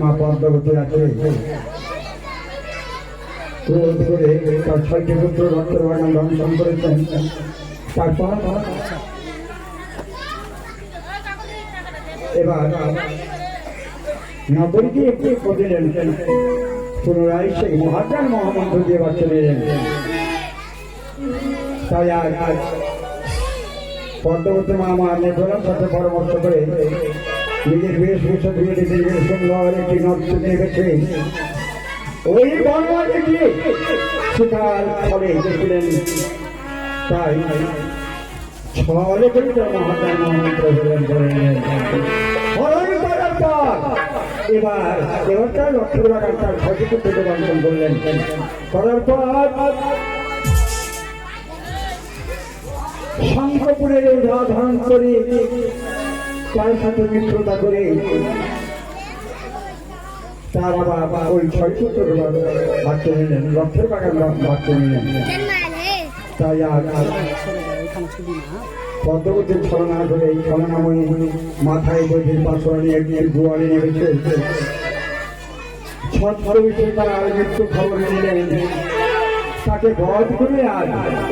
মা পদ্মাবতী আছে ক্রোধ করে তার 6টি পুত্র রক্তের বাগান ধ্বংস করেছেন। তারপর এবার নগরীকে একটু দিলেন, পুনরায় সেই মহাজ্ঞান মহামন্ত্র দিয়ে বাচ্চা নিলেন। তাই আজ পদ্মাবতী মা আমার নেত্রনার সাথে পরামর্শ করে নিজের বেশভূষা ধুয়ে দিতে সুন্দর একটি নর্তকী নেমেছে। ওই বনমাঝে গিয়ে শিকার ফলে দেখলেন, তাই ছলে করে মহাজ্ঞান মহামন্ত্র হলেন করে নিলেন। এবার দেবতা লক্ষ্মীর বাগান তার 6টি পুত্রকে বন্টন করলেন। করার পর শঙ্খপুরের ওঝা ধারণ করে তার সাথে মিত্রতা করে তার আবার ওই 6 পুত্র বাচ্চা নিলেন, লক্ষ্মীর বাগান বাচ্চা নিলেন। তাই আজ পদ্মাবতীর ছলনা করে এই ছলনাময়ী মাথায় বৈধির পাশরা নিয়ে গিয়ে দুয়ারে নেমেছে। ছদ্মবেশে তারা মৃত্যু খবর নিলেন, তাকে বধ করে আর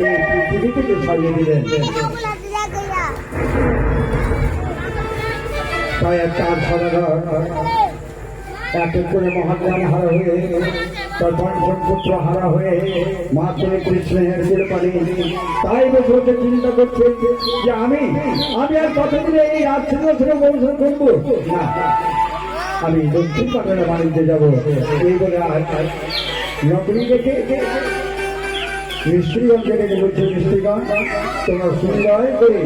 এই পৃথিবী থেকে ছাড়িয়ে দিলেন। তাই তার সদাগর এক এক করে মহাজ্ঞান হারা হয়ে তার 5 পুত্র হারা হয়ে মাত্র কৃষ্ণের দিলে পারি। তাই বসে চিন্তা করছে যে আমি আর কতদিনে এই আর্থিক গবেষণা করবো না, আমি দক্ষিণ পাটনা বাণিজ্যে যাবো। এই বলে নকরি দেখে মিস্ত্রিগণকে ডেকে বলছে, মিস্ত্রিগণ তোমরা সুন্দর করে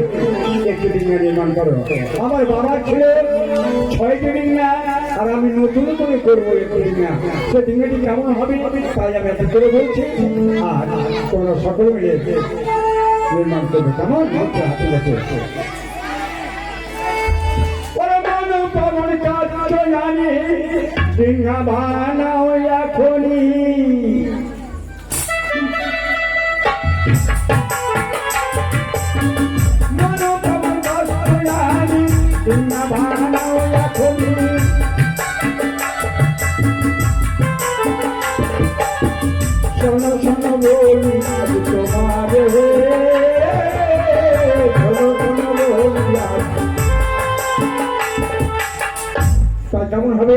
একটি ডিঙ্গা নির্মাণ করো। আমার বাবার ছিল 6টি ডিঙ্গা, আর আমি নতুন করে করবো একটি ডিঙ্গা। সে ডিঙ্গাটি কেমন হবে তাই আমি এত করে বলছি, আর তোমরা সকলে মিলে নির্মাণ করবে। কেমন হাতে দেখে ডিঙ্গা বানাও এখনই। কেমন হবে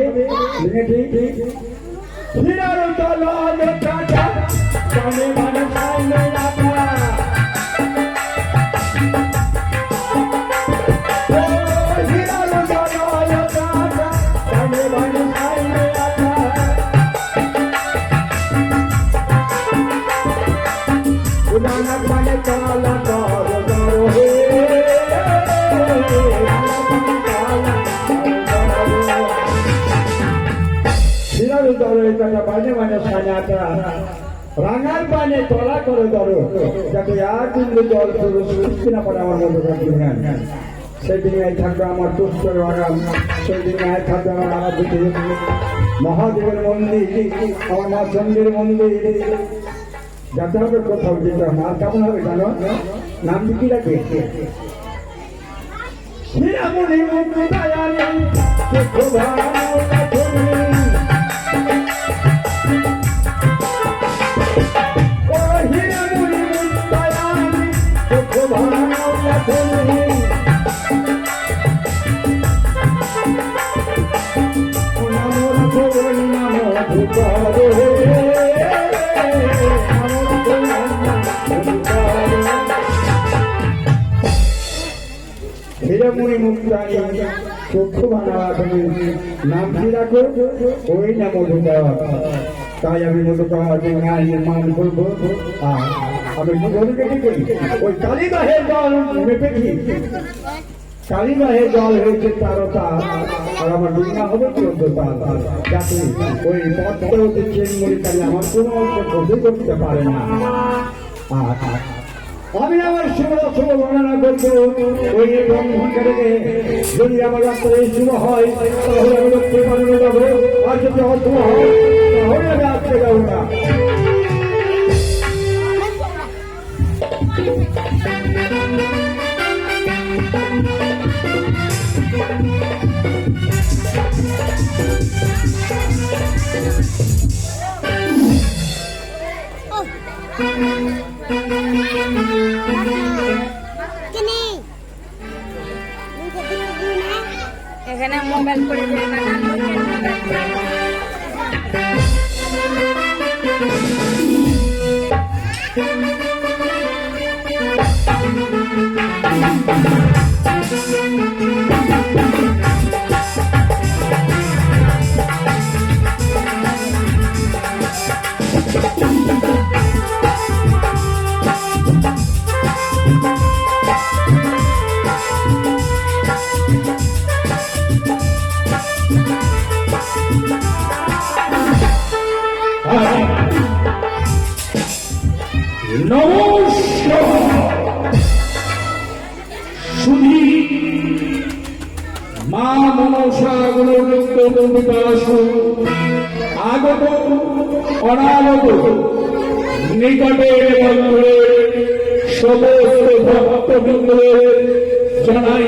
বাজে মানে সাজাটা রাঙার পানে তলা করে ধরো, যাতে আর কিন্তু জল সৃষ্টি না পারে আমার মধ্যে থাকবে। সেই দিনে থাকবে আমার তুষ্টের বাগান, সেই দিনে থাকবে আমার আরাধ্য মহাদেবের মন্দির, আমার মা চন্দ্রের মন্দির। যাতে হবে কোথাও যেতে হবে। আর কেমন হবে জানো? নাম কি রাখবে? হীরামণি মুক্তানি চক্ষু বানাওয়া, তুমি নাম কি রাখো? ওই না মধু দেওয়া। তাই আমি মধু দেওয়া নির্মাণ করবো। আর আমি মধুকে কি করি? ওই কালীবাহের জল মেপেছি, কালীবাহের জল হয়েছে 13টা, আর আমার ডুঙ্গা হবে 14টা, যাতে ওই পথে চেনমুড়ি কালী আমার কোনো ক্ষতি করতে পারে না। আর আমি আমার শুভ বর্ণনা করবো ওই ব্রহ্মকে ডেকে, যদি আমার রাস্তায় শুভ হয় তাহলে আমি লক্ষ্মী বানানো যাবো, আর যদি অশুভ হয় তাহলে আমি আজকে যাবো না। এখানে মোবাইল করে নমস্কার শুধু মা মনসা গুণবিকাশ আগত অনাগত নিকটে সমস্ত ভক্তবৃন্দদের জানাই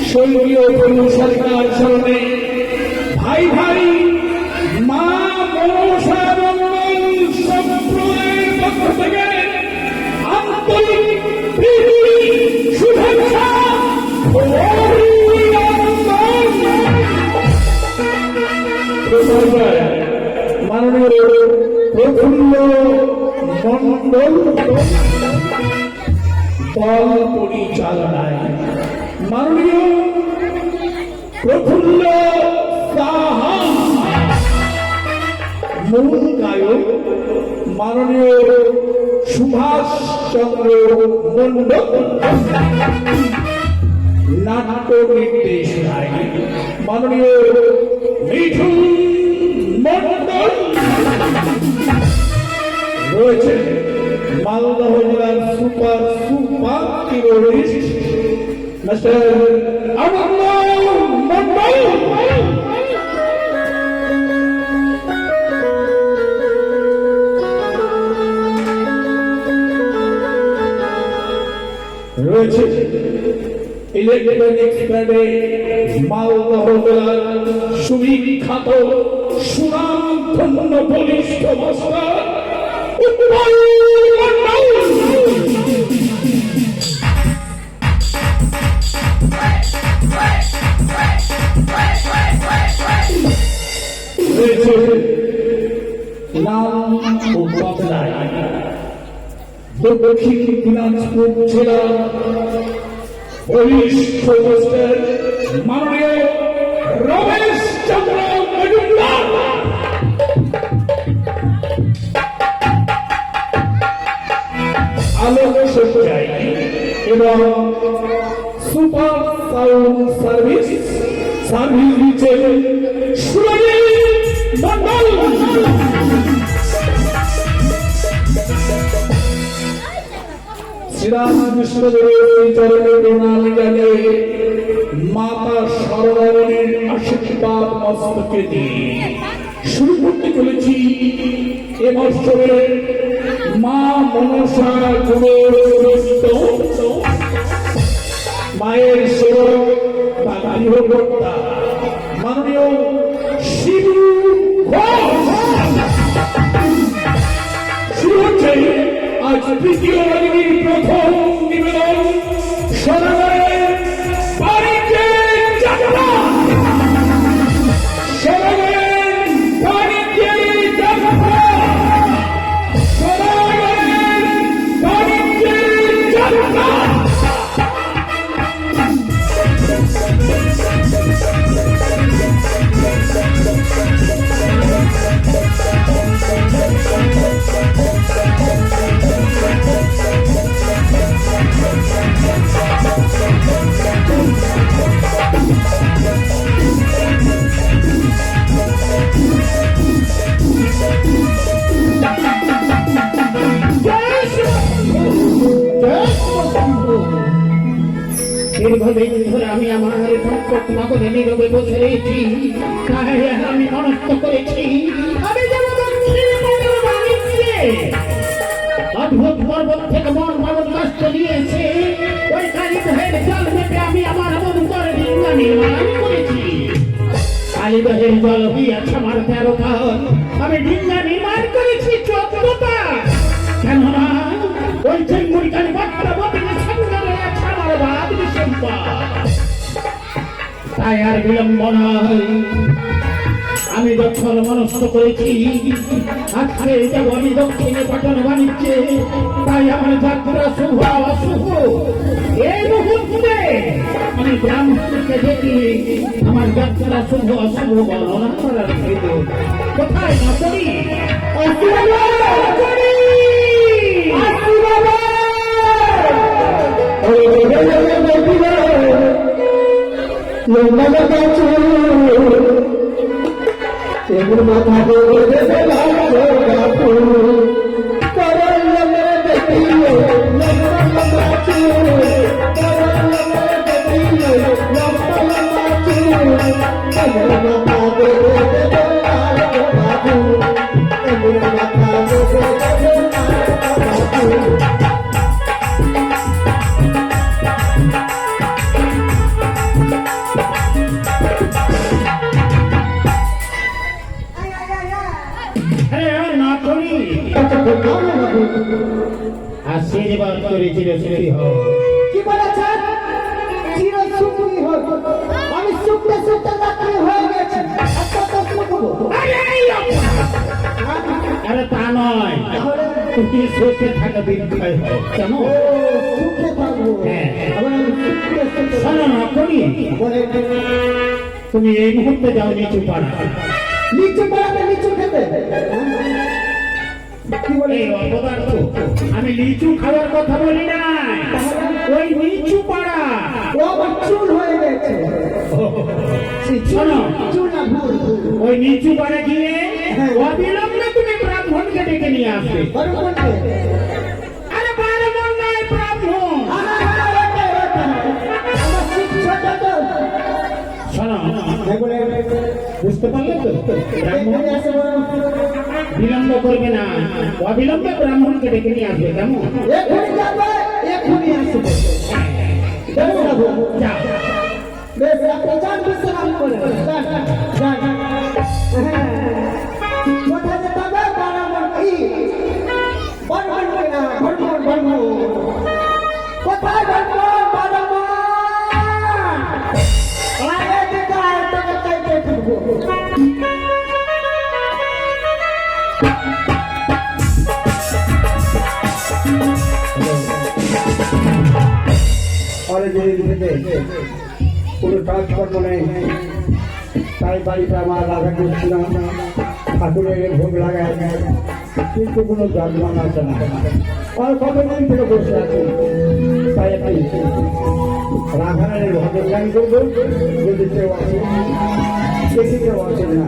স্বর্গীয় প্রভু সরকার শরণে ভাই ভাই মা মনসা মঙ্গল সম্প্রদায়ের পক্ষ থেকে আন্তরিক প্রীতি শুভেচ্ছা ও অভিনন্দন। মাননীয় প্রফুল্ল মন্ডল দল পরিচালনায় মাননীয় প্রফুল্ল সাহা মূল গায়ক মাননীয় সুভাষ চন্দ্র মন্ডল নাট্য নির্দেশনায় মাননীয় মিঠুন মন্ডল রয়েছে মালদহ জেলার সুপার টিউরিস্ট মিস্টার আনন্দ মন্ডল রয়েছে ইলেকট্রনিক্স ব্র্যান্ডে মালদহ জেলার সুবিখ্যাত সুনামধন্য বলিষ্ঠ মাস্টার উৎপল মন্ডল। রয়েছে নাম ও বদলায় দক্ষিণ দিনাজপুর জেলা বলিষ্ঠ মাস্টার মাননীয় রমেশ চন্দ্র মজুমদার। আলোক সজ্জায় এবং সুপার সাউন্ড সার্ভিস দিচ্ছে সুরজিৎ মন্ডল। শ্রীরামকৃষ্ণদেবের চরণে প্রণামী জানিয়ে মাতা সরদামণির আশীর্বাদ মস্তকে দিয়ে শুরু করতে চলেছি এ মৎসবে মা মনসা গুণবিষ্ট মায়ের সেবক বা গৃহকর্তা মাননীয় শিবু ঘোষ। শুরু হচ্ছে আজ তৃতীয় বাহিনীর প্রথম নিবেদন সরকারের বাড়িতে যাত্রা। সরকারের বাড়িতে যাত্রা, সরকারের বাড়িতে যাত্রা। দীর্ঘদিন ধরে আমি আমার সম্পদ নগদে নীরবে বসে রয়েছি, আমি মনস্থ করেছি আমি যেমন অদ্ভুত পর্বত থেকে মন মানব কষ্ট দিয়েছে, ওই কালী ভাইয়ের জল মেপে আমি আমার অবন্তর নির্মাণ করেছি। তাই কালীবাহের জল হইয়াছে আমার 13 কাল, আমি ডিঙ্গা নির্মাণ করেছি 14টা। কেননা ওই চেঙ্গুর কালী বাচ্চা বদলে সঙ্গে রয়েছে আমার বাদী সম্পদ। তাই আর বিলম্ব নয়, আমি দক্ষিণ মনস্থ করেছি আজকে যাব আমি দক্ষিণে পাঠান বাণিজ্যে। তাই আমার যাত্রা শুভ অশুভ এই মুহূর্তে আমি ব্রাহ্মণকে দেখি আমার যাত্রা শুভ অশুভ বর্ণনা করার ভিতর কোথায় না করি এগুলো মাথা করে দেবে লাগলো গাপুর করল লমে দেখিও লম্বা লম্বা চুল করল লমে দেখিও লম্বা লম্বা চুল এগুলো মাথা করে দেবে লাগলো গাপুর এগুলো মাথা করে দেবে লাগলো গাপুর আশীর্বাদ করে চিরসুখী হও। কি বলেছেন? চিরসুখী হও। আমি সুখে সুখে রাত্রি হয়ে গেছি। আচ্ছা তো সুখ হবো। আরে তা নয়, তুমি সুখে থাকা বিরুদ্ধে হও কেমন? সুখে থাকবো। হ্যাঁ, আবার আমি সুখে সুখে শোনো না করি, তুমি এই মুহূর্তে যাও নিচু পাড়া। নিচু পাড়াতে নিচু খেতে কি বলে? এই অপদার্থ, আমি লিচু খাওয়ার কথা বলি না, ওই নিচু পাড়া। ও আমার চুল হয়ে গেছে। শোনো, চুল না ভুল। ওই নিচু পাড়া গিয়ে অবিলম্বে তুমি ব্রাহ্মণকে ডেকে নিয়ে আসবে। বরকতে আরে ব্রাহ্মণ নয়, ব্রাহ্মণ। আমার শিক্ষা তো শোনো, বলে বুঝতে পারলে তো? ব্রাহ্মণ এখানে আসে বড় বিলম্ব করবে না, অবিলম্বে ব্রাহ্মণকে ডেকে নিয়ে আসবে কেমন? এখনই যাবে, এখনই আসবে। বেশ যাবো। যাও। বেশ আপনি যান বিশ্রাম করে। যান, যান। হ্যাঁ। কোথায় যেতে হবে? বারামণ কি? বর্মণ কিনা? বর্মণ, বর্মণ। কোথায় বর্মণ? বারামণ। আরে দিদা, তোকে চাইতে থাকবো। অনেকদিন থেকে কোনো কাজকর্ম নেই, তাই বাড়িতে আমার রাধা কৃষ্ণ ঠাকুরের ভোগ লাগায়, কিন্তু কোনো জন্মান আছে না। আর কতদিন থেকে বসে আছে, তাই একটি রাধারানীর ভজন গান করবো। যদি কেউ আসে, দেখি কেউ আসে না।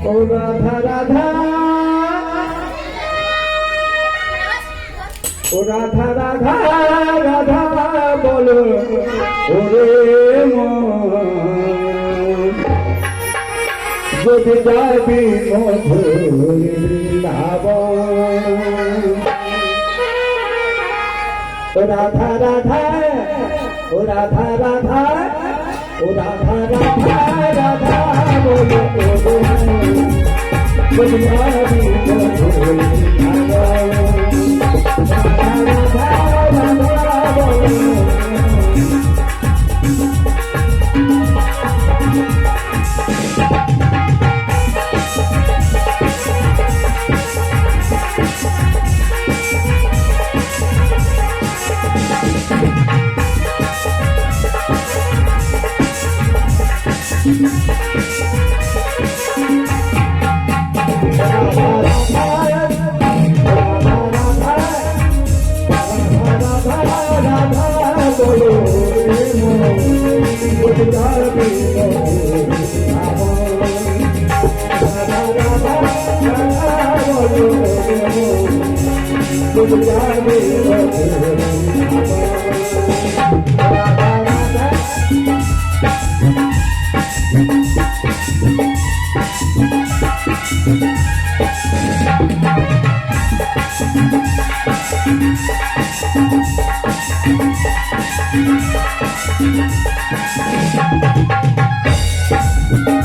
ও রাধা রাধা, ও রাধা রাধা রাধা বলো ওরে মন, যদি যাবি মধুর বৃন্দাবন। ও রাধা রাধা, ও রাধা রাধা, ও রাধা রাধা রাধা বলো ওরে মন, যদি যাবি মধুর বৃন্দাবন। Thank you.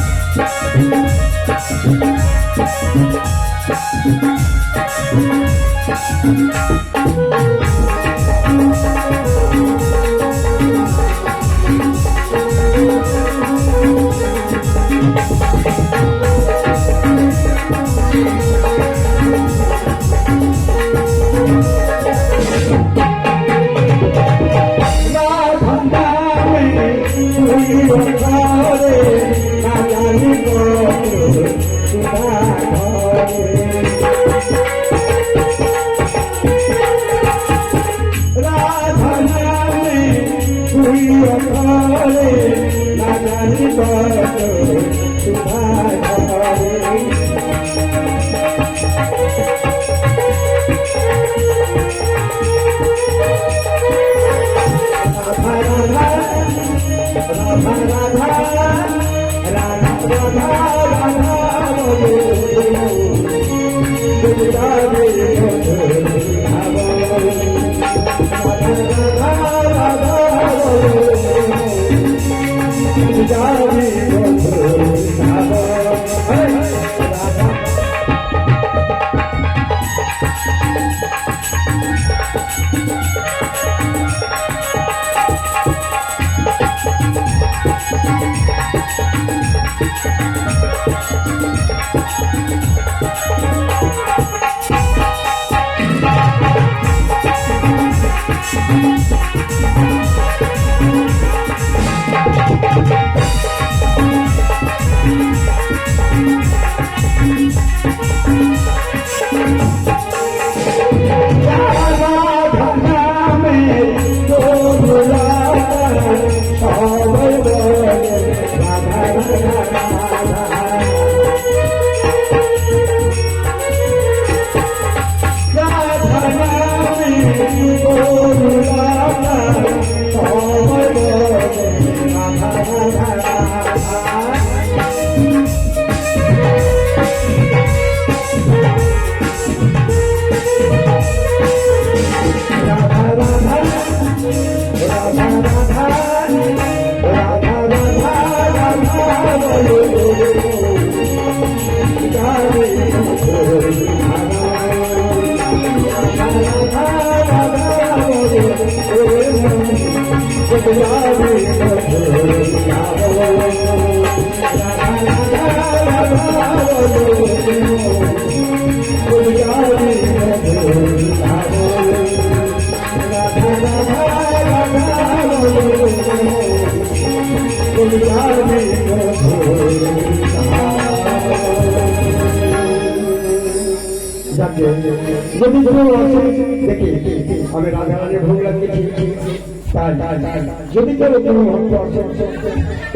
যদি কেউ আসে দেখি আমি রাধা রানীর ভোগ লাগিয়েছি, তাই যদি কেউ কোনো ভক্ত আসে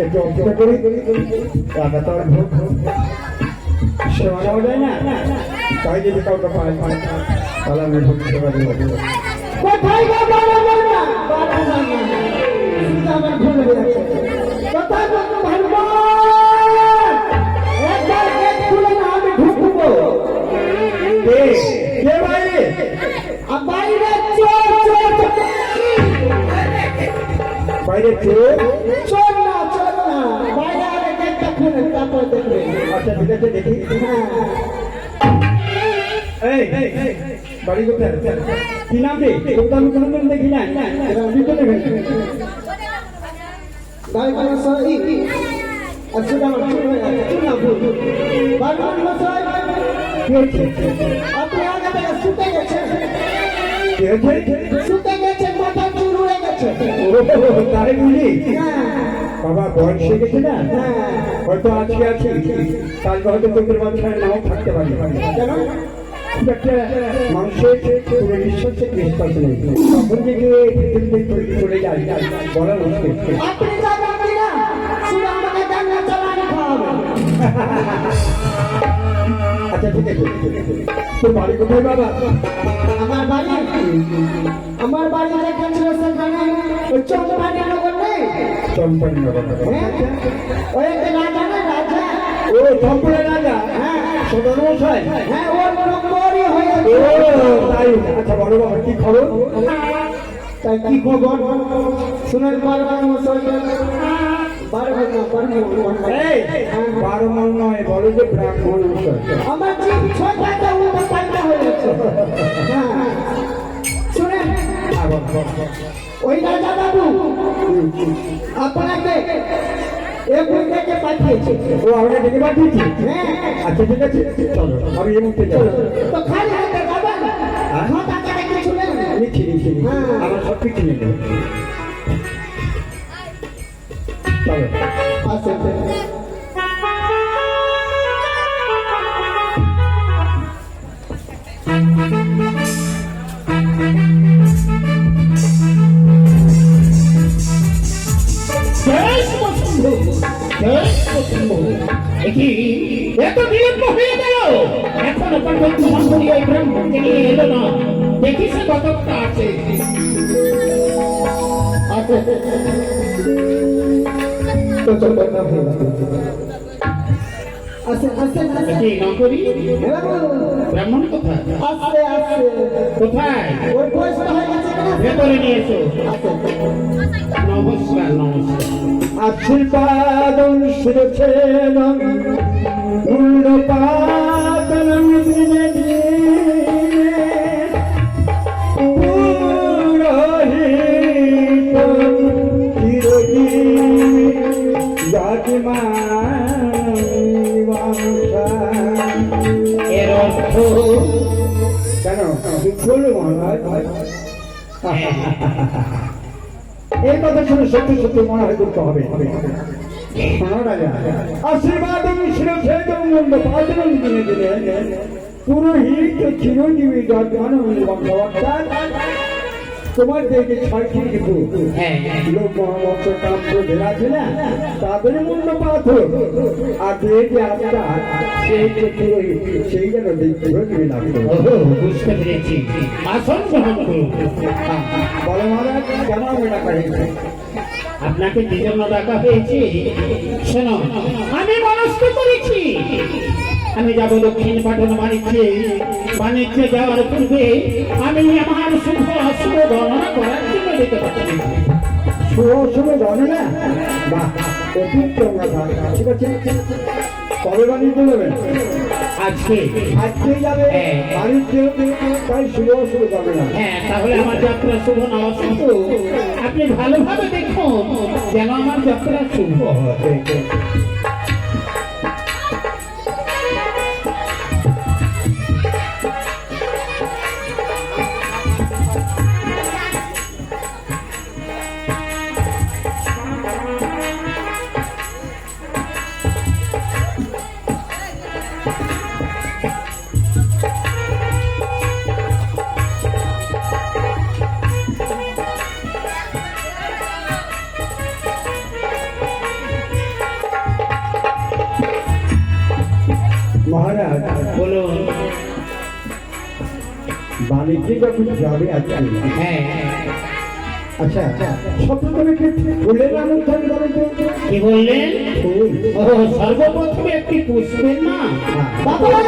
একটু অপেক্ষা করি, রাধা তার ভোগ সেবা নেওয়া যায় না, তাই যদি কাউকে পায় তাহলে আমি ভোগ সেবা দেবো। কোথায় বাবা না বাবা না আমার ভুল হয়ে গেছে। কোথায় বন্ধু ভগবান একবার গেট খুলে না আমি ঢুকবো। কে বাইরে? বাইরে চোর চোর বাইরে চোর? চোর না বাইরে আগে গেটটা খুলে তারপর দেখবে। আচ্ছা ঠিক আছে দেখি। এই বাড়ি কোথায়? কি নাম রে? তোর আমি কোনোদিন দেখি না, ভিতরে বাড়ি মশাই আসলে আমার চুল হয়ে গেছে, চুল না ভুল। বাড়ি মশাই আপনি আগে থেকে শুতে গেছেন, শুতে গেছেন, মাথায় চুল উড়ে গেছে। তাই বুঝি হ্যাঁ বাবা বয়স হয়ে গেছে না, হ্যাঁ হয়তো আজকে আছে কালকে হয়তো তোদের বাচ্চায় নাও থাকতে পারি। কেন? খুব একটা মানুষের পুরো বিশ্বাসে বিশ্বাস নেই, তখন থেকে পৃথিবীতে চলে যায় বলা মুশকিল। আপনি যাবেন কিনা শুধু আমাকে জান্নাত চালানো খাওয়াবেন। আচ্ছা ঠিক আছে, তোর বাড়ি কোথায় বাবা? আমার বাড়ি যেখানে ছিল সেখানে ওই চম্পানি নগর নেই? চম্পানি নগর। হ্যাঁ ওই একটা রাজা না রাজা, ও চম্পানি রাজা? হ্যাঁ সদর মশাই? হ্যাঁ ওর নম্বরই হয়েছে। ও তাই? আচ্ছা বলো বাবা কি খবর? তাই কি খবর শুনেন বারবার মশাই? বারো মন নয়, বলো যে ব্রাহ্মণ মশাই। আমার জিভ ছয়টা উল্টা পাল্টা হয়ে গেছে। হ্যাঁ শুনেন ওই রাজা বাবু আপনাকে এগুলোকে পাঠিয়েছে। ও আমাকে ডেকে পাঠিয়েছি? হ্যাঁ আচ্ছা ঠিক আছে চলো আমি এই মুহূর্তে যাবো। তো খালি হাতে যাবেন, মাথা কাটা কিছু নেই। নিচ্ছি আমার সব কিছু নেই। চলো আসেন এত বিলম্ব হয়ে গেল, এখনো পর্যন্ত মন্দির ওই ব্রাহ্মণকে নিয়ে এলো না, দেখি সে কতটা আছে। কি না করি? ব্রাহ্মণ কোথায়? কোথায়? ভেতরে নিয়ে এসো। নমস্কার নমস্কার। আশীর্বাদ শিরছেন মূল্যপাতন দিনে দিনে পুরোহিত চিরজীবী জাতিমা বলো মহারাজ। এই কথা শুনে সত্যি সত্যি মনে হয় করতে হবে। মহারাজা আশীর্বাদ মন্দ পাঁচজন দিনে দিলে পুরোহিত চিরঞ্জীবী তোমার দেখে ছয়টি কিন্তু লোক মহামন্ত্র কাম্য ভেলা আছে না, তাদের মূল্য পাথর আর যে আত্মা সেই যেন দেখতে লাগবে। বুঝতে পেরেছি, আসন গ্রহণ করুন। বলো মহারাজ, কেন আমি ডাকা হয়েছে? আপনাকে কি জন্য ডাকা হয়েছে শোনো, আমি মনস্থ করেছি আমি যাব দক্ষিণ পাটন বাণিজ্যে যাওয়ার পূর্বে আমি আমার শুভ অশুভ গণনা করার জন্য যেতে পারছি। শুভ গণনা? বাহ, অতিক্রম কথা। ঠিক আছে, কবে বাণিজ্য যাবেন? আজকে যাবে বাণিজ্য, তাই শুভ অশুভ গণনা। হ্যাঁ, তাহলে আমার যাত্রা শুভ না অশুভ আপনি ভালোভাবে দেখুন যেন আমার যাত্রা শুভ হয়। মহারাজ বলুন। বাণিজ্যে যখন যাবে আজকে, হ্যাঁ, আচ্ছা সপ্তমে ফুলের নাম উত্থান করেন তো। কি বললেন? ফুল। ও, সর্বপ্রথমে একটি পুষ্পের না। বাবা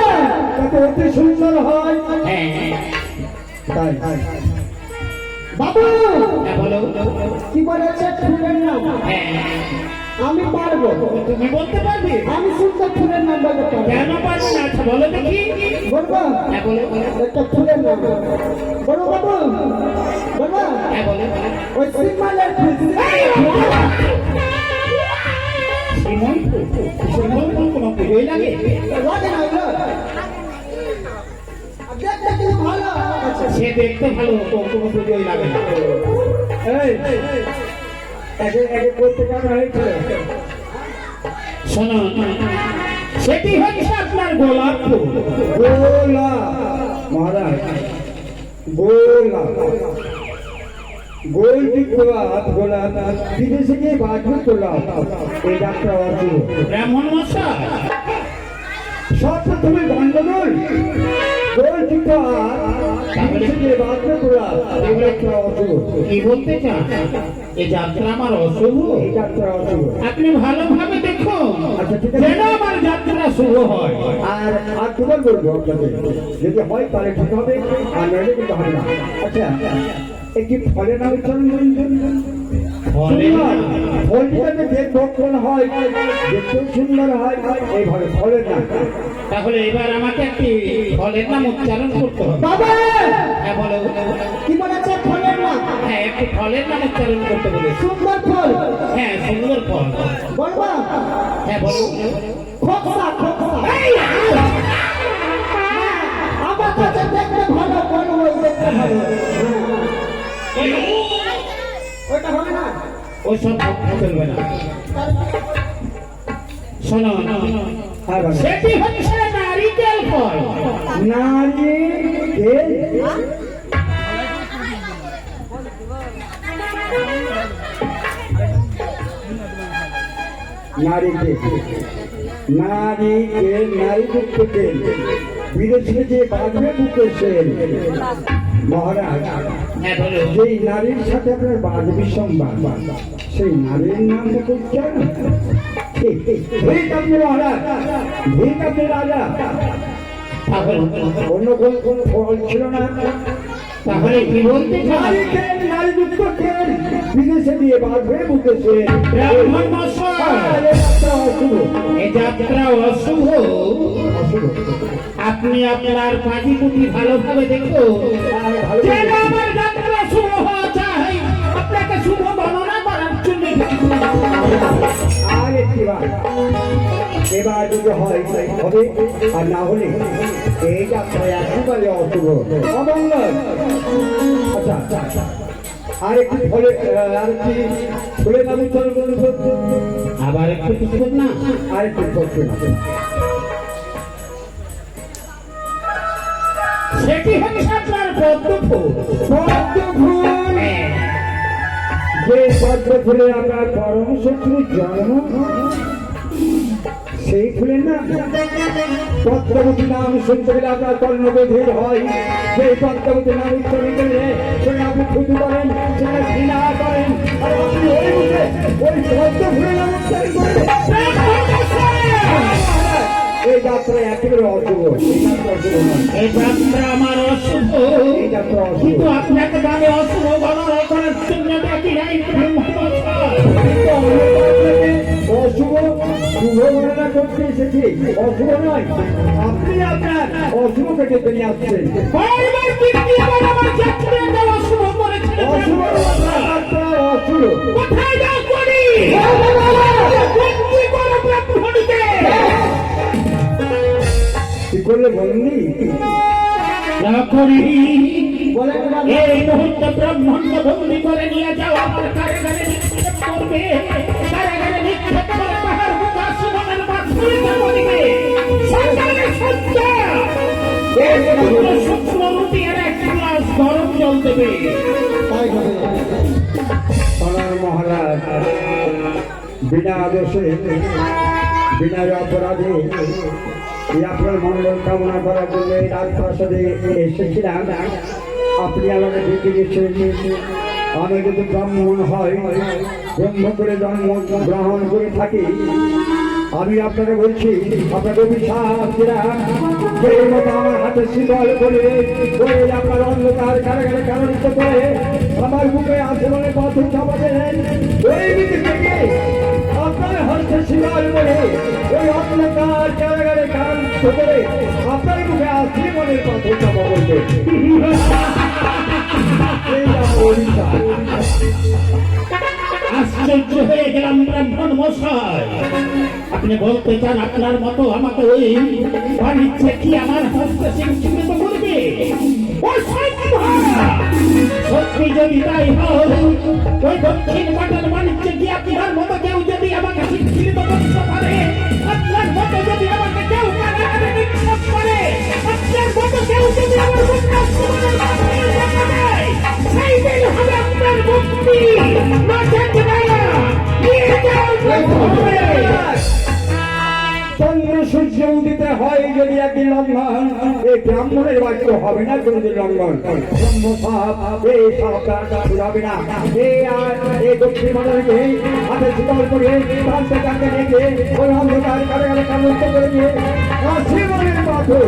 তাতে অতি সুন্দর হয়। হ্যাঁ, তাই বাবু হ্যাঁ, বলো। কি বলেছে ফুলের নাম? হ্যাঁ, আমি পারবো, তুমি বলতে পারবে? আমি সুন্দর ফুলের নাম বলতে পারবো। কেন পারবে না? আচ্ছা বলো দেখি। বলবো হ্যাঁ, বলো। একটা ফুলের নাম বলো বাবু, বলবো হ্যাঁ, বলো। ওই সিমালের ফুল। শিমুল ফুল? শিমুল ফুল কোনো পুজোয় লাগে? লাগে না ওগুলো? দেখতে কিন্তু ভালো আছে। সে দেখতে ভালো, কোনো পুজোয় লাগে না। এই একে একে করতে কেমন হয়েছিল? শোনো, সেটি হচ্ছে আপনার গোলাপ ফুল। গোলা মহারাজ, গোলা গোল গোলা বিদেশে গিয়ে বাজবে গোলাপ, এই যাত্রা অশুভ। ব্রাহ্মণ মশাই, সব তো তুমি গন্ডগোল। গোল টিকা বিদেশে গিয়ে বাজবে গোলাপ, এই যাত্রা অশুভ। কি বলতে চান? এই যাত্রা আমার অশুভ? এই যাত্রা অশুভ। আপনি ভালোভাবে দেখুন আচ্ছা, ঠিক আছে। যেন আমার যাত্রা শুভ হয়। আর আর দুবার বলবো আপনাদের, যদি হয় তাহলে ঠিক হবে, আর নইলে কিন্তু হবে না। আচ্ছা, একটি ফলের নাম উচ্চারণ করুন। ফলের নাম? ফলটি যাতে দেখতে হয়, দেখতেও সুন্দর হয়, এইভাবে ফলের নাম। তাহলে এবার আমাকে একটি ফলের নাম উচ্চারণ করতে হবে। বাবা হ্যাঁ, বলো। কি বলেছে ফুলের নাম? হ্যাঁ, একটি ফলের নাম উচ্চারণ করতে বলেছি। সুন্দর ফল। হ্যাঁ, সুন্দর ফল। বলবো হ্যাঁ, বলো। খোকসা, খোকসা। আমার কাছে দেখতে ভালো, বলবো ওই দেখতে ভালো। ওইটা হবে না? ওই সব চলবে না। শোনো, হ্যাঁ বাবা। সেটি হচ্ছে নারিকেল ফল। নারিকেল নারীযুক্ত তেল বিদেশে যে বাঁধবে বুকে সেল। মহারাজ, হ্যাঁ, বলো। যেই নারীর সাথে আপনার বাঁধবি সংবাদ, সেই নারীর নাম তো জানো। ঠিক আপনি মহারাজ, ঠিক আপনি রাজা। তাহলে অন্য কোন ফল ছিল না। তাহলে কি বলতে চান? নারীকেল, নারীযুক্ত তেল বিদেশে দিয়ে বাঁধবে বুকে সেল। ব্রাহ্মণ মশাই, এই যাত্রা অশুভ। আপনি আপনার পাঁজিপুটি ভালোভাবে দেখুন যেন আমার যাত্রা শুভ হওয়া চাই। আপনাকে শুভ গণনা করার জন্য আর একটিবার এবার যদি হয় হবে, আর না হলে এই যাত্রায় একেবারে অশুভ অমঙ্গল। আচ্ছা আর একটি ফলে আর একটি ফুলের নাম উচ্চারণ করুন তো। আবার একটু কিছু না, আর একটি করতে সেটি হচ্ছে আপনার পদ্ম ফুল। যে পদ্ম ফুলে আপনার পরম শত্রু জন্ম, সেই ফুলের নাম পদ্মবতী নাম শুনতে গেলে আপনার কর্ণবধির হয়। সেই পদ্মবতী নাম উচ্চারণ করলে সেটা আপনি ক্ষতি করেন, সেটা ঘৃণা করেন, আর আপনি ওই মুখে ওই পদ্ম ফুলের নাম উচ্চারণ করেন। এই যাত্রা একেবারে অশুভ, এই যাত্রা অশুভ নয়। এই যাত্রা আমার অশুভ, এই যাত্রা অশুভ। কিন্তু আপনাকে আমি অশুভ গণনা করার জন্য ডাকি নাই ব্রহ্মমশাই। অশুভ শুভ গণনা করতে এসেছি, অশুভ নয়। আপনি আপনার অশুভ পেটে নিয়ে আসছেন। বারবার দ্বিতীয়বার আমার যাত্রাটা অশুভ করেছেন অশুভ ব্রহ্মমশাই। যাত্রা অশুভ। কোথায় যাও করি বন্দি করো ব্রাহ্মণকে। কি করলে বলনি? না করি বলেন না। এই মুহূর্তে ব্রাহ্মণ্য বন্দি করে নিয়ে যাও, আমার কারাগারে নিক্ষেপ করবে। কারাগারে নিক্ষেপ করে তাহার মুখাসনের মাথায় দেব দিবে। সকালে সন্ধ্যা সূক্ষ্ম রুটি আর এক গ্লাস গরম জল দেবে। আমার মহারাজ বিনা আদেশে বিনা অপরাধে এই আপনার মঙ্গল কামনা করার জন্য এই রাজপ্রাসাদে এসেছিলাম। আপনি আমাকে ডেকে গেছেন। আমি যদি ব্রাহ্মণ হয়, ব্রহ্ম করে জন্ম গ্রহণ করে থাকি, আমি আপনাকে বলছি আপনাকে অভিশাপ দিলাম, সেই মতো আমার হাতে শীতল করে ওই আপনার অন্ধকার কারাগারে কারানিত করে আমার বুকে আচরণে পাথর চাপাতেন। ওই দিক থেকে আপনার হস্তে শীতল করে ওই অন্ধকার কারাগারে কারানিত করে আপনার বুকে আচরণের পাথর চাপা বলতে এই আমার অভিশাপ। আশ্চর্য হয়ে গেলাম ব্রাহ্মণ মশাই। আপনি বলতে চান আপনার মতো আমাকে ওই বাণিজ্যে কি আমার হস্তে শিক্ষিত করবে? সত্যি যদি তাই হয়, ওই দক্ষিণ পাটের বাণিজ্যে কি আপনার মতো কেউ যদি আমাকে শিক্ষিত করতে পারে, আপনার মতো যদি আমাকে কেউ কারাগারে নিক্ষেপ করে, আপনার মতো কেউ যদি আমার সেই দিন হবে আপনার মুক্তি। চন্দ্র সূর্য উদিতে হয় যদি একদিন লঙ্ঘন, এই ব্রাহ্মণের বাক্য হবে না কোনদিন লঙ্ঘন। ব্রহ্মসাপ এই সাপটা হবে না। এই দক্ষিণ মন্ডলকে হাতে শীতল করে কাঁদতে কাঁদতে রেখে ওই অন্ধকার কারাগারে কামড় করে দিয়ে আশীর্বাদের পাথর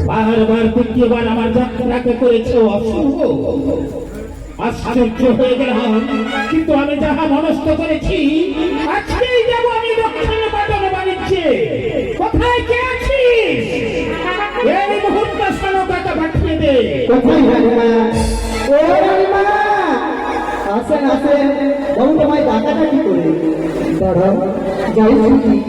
বারবার দ্বিতীয়বার আমার যাত্রাকে করেছে অশুভ। আশ্চর্য হয়ে গেলাম, কিন্তু আমি যাহা মনস্থ করেছি, আজকেই যাব আমি দক্ষিণ পাটন বাণিজ্যে। কোথায় কে আছিস? এই মুহূর্তে সনকাটা পাঠিয়ে দে। কোথায় রানীমা? ও রানীমা, আসেন আসেন। বাবু তোমায় ডাকাটা কি করে? দাঁড়াও, যাই শুনি।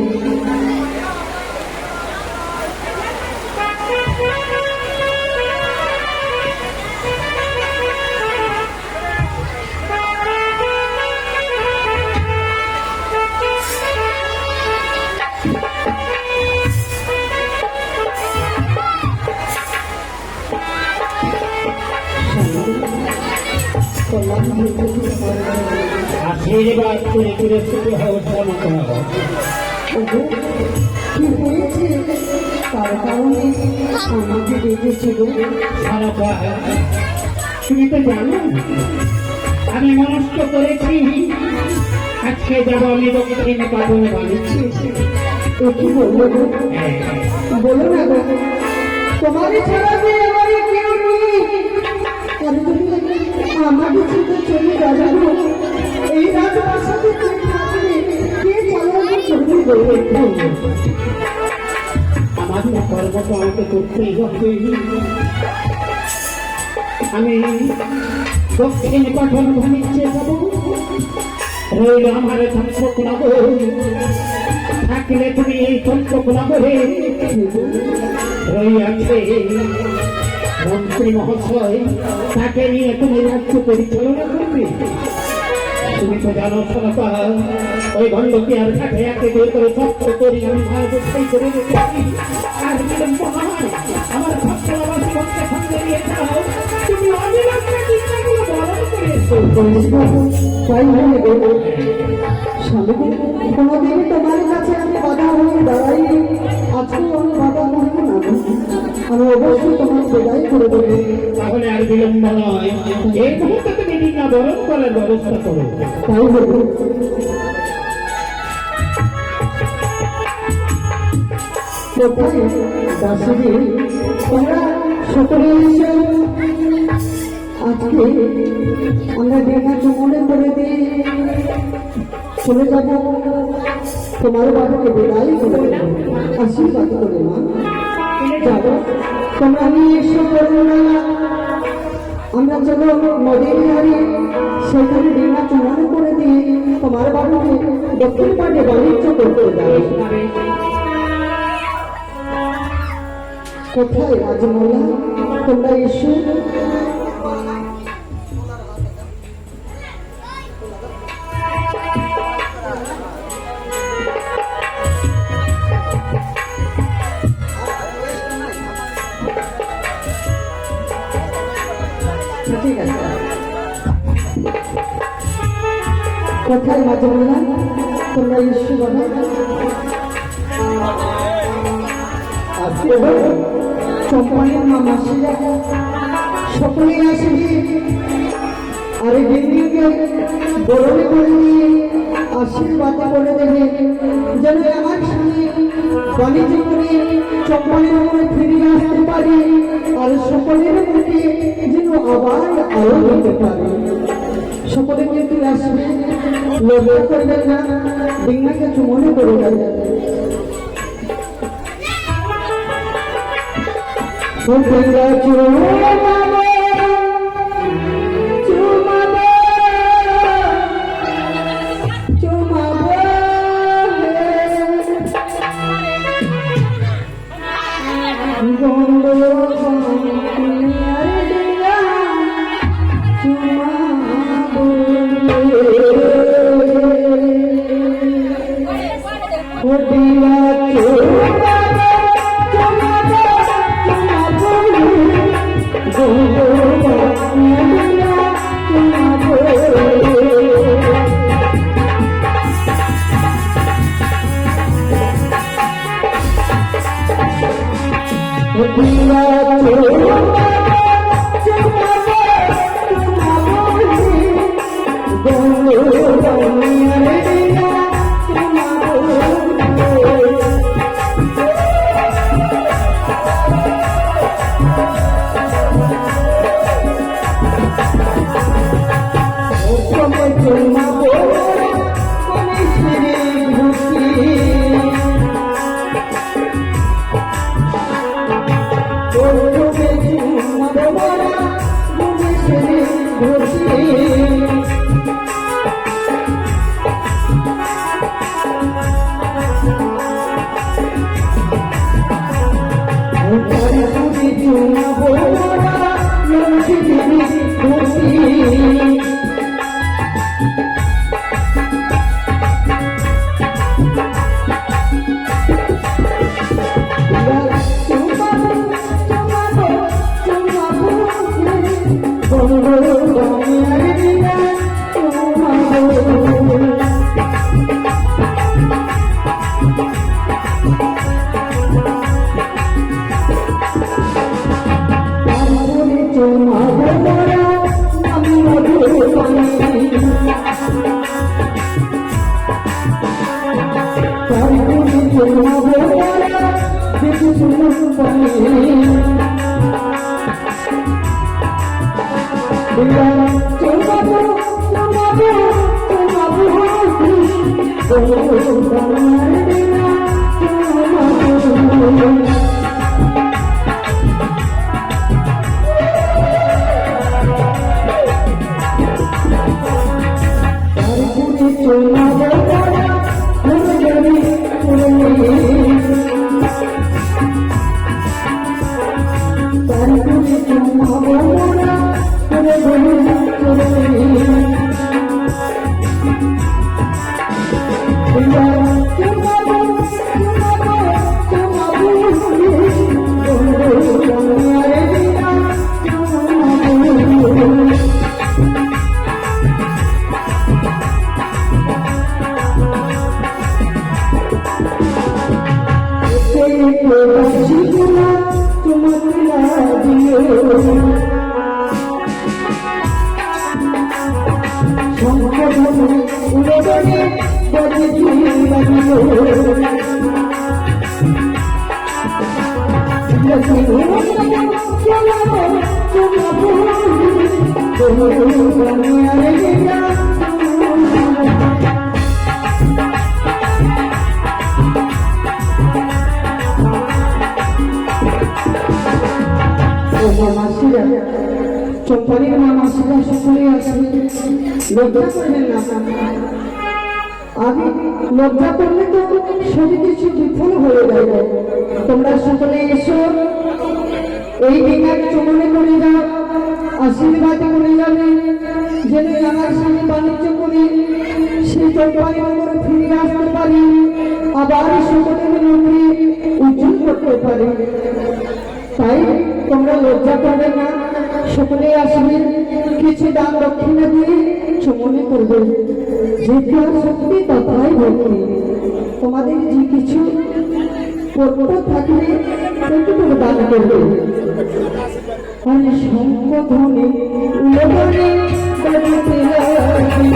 আশীর্বাদ করে করে শুরু হবে সনকা। কি হয়েছে? তার কারণে আমাকে ডেকেছিল। সনকা, তুমি তো জানো আমি মনস্থ করেছি আজকে যাব আমি দক্ষিণ পাটন বাণিজ্যে। ও কি বললো গো? বলো না গো, তোমাকে ছাড়া যে আমার কেউ নেই। আমি যদি আমাকে ছেড়ে চলে যাবো, এই রাজপ্রাসাদে কে থাকবে? কে চালাবে? তুমি বলো একটু। আমাদের কর্ম তো আমাকে করতেই হবে। আমি দক্ষিণ পাঠন ভাঙিচ্ছে যাব রইল আমার চম্পক নগর থাকলে তুমি এই চম্পক নগরে রইয়াছে মন্ত্রী মহাশয় তাকে নিয়ে তুমি রাজ্য পরিচালনা করবে তুমি তো জানো সরকার ওই গণ্ডকে আর কাঠে একে বের করে সত্য করি আমি ভারত সেই করে রেখেছি আর বিলম্ব হয় আমার ভক্তবাসী ভক্তের সঙ্গে নিয়ে যাও তুমি অবিলম্বে চিন্তাগুলো বরণ করেছো তাই হয়ে গেল স্বামী কোনোদিন তোমার কাছে আমি বাধা হয়ে দাঁড়াই আজকে আমি বাধা হয়ে না আমি অবশ্যই তোমার বিদায় করে দেবো তাহলে আর বিলম্ব নয় এই মুহূর্তে তুমি টিকা বরণ করার ব্যবস্থা করো তাই হবে দাসী তোমরা সকলে এসে আজকে আমরা দেখা চমনে করে দিয়ে চলে যাব তোমার বাবাকে বিদায় করে দেবো আশীর্বাদ করে মা যাবো তোমরা নিয়ে এসে করো না আমরা চলো নদীর ধারে সেখানে ডিঙা চুমানো করে দিয়ে তোমার বাবাকে দক্ষিণ পাটে বাণিজ্য করতে যাবে কোথায় রাজমোলা তোমরা এসো ঠিক আছে কোথায় রাজমোলা তোমরা এসো বাবা আজকে চম্পানের মা মাসিরা সকলে আসবে আর এই দিদিকে বরণে করে নিয়ে আশীর্বাদ করে দেবে যেন আমার সঙ্গে বাণিজ্য করে চম্পানের মনে ফিরে আসতে পারে আর সকলের মধ্যে যেন আবার আলো হতে পারে সকলে কিন্তু আসবে লজ্জা করবেন না ডিঙ্গাকে চুমনে করে দেবে চম্পানির মা মাসিরা সকলে আসবে, লজ্জা করবেন না। আগে লজ্জা করলে তো সব কিছু বিফল হয়ে যাবে। তোমরা সকলে এসো, এই দিনের চমনে করে যাও, আশীর্বাদ করে যাবে, যেন আমার সঙ্গে বাণিজ্য করে সেই চম্পানি নগরে ফিরে আসতে পারি, আবার সকলের নগরে উজ্জ্বল করতে পারি। তাই তোমরা লজ্জা করবে না, সকলে আসবে, কিছু দান দক্ষিণা দিয়ে চমনে করবে। যেটা সত্যি কথাই ভক্তি, তোমাদের যে কিছু কর্তব্য থাকলে সেটুকু দান করবে। মানে শঙ্খ ধ্বনি উলবনে বাজিতে লাগিল,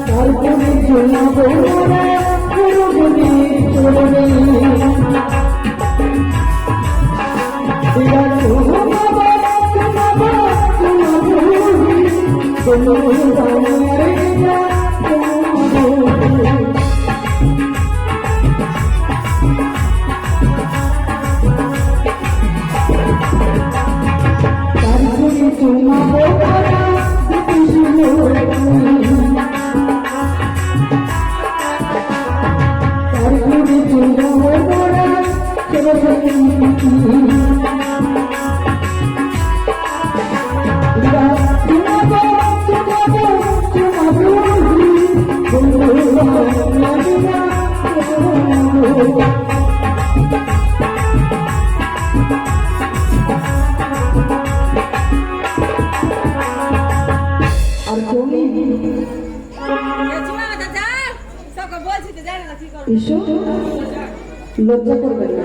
তারপরে জনাব পুরোগুলি চলবে। লজ্জা করবেন না,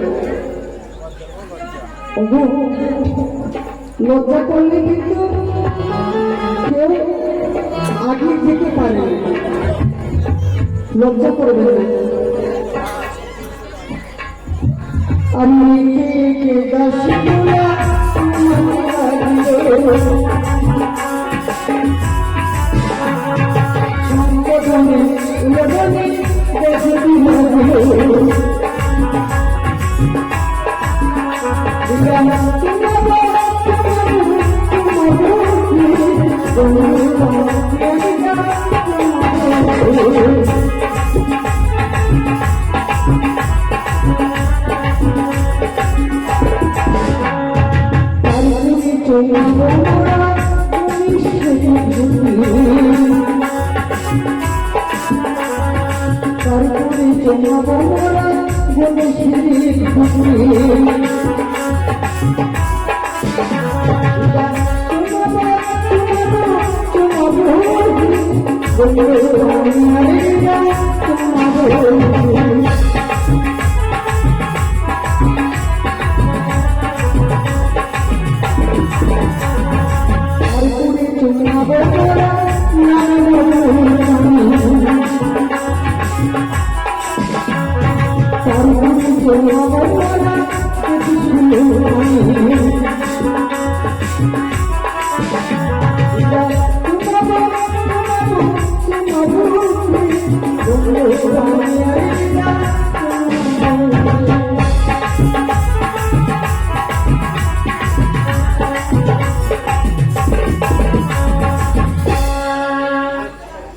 লজ্জা করলে কিন্তু কেউ আগে যেতে পারে, লজ্জা করবেন না। আমি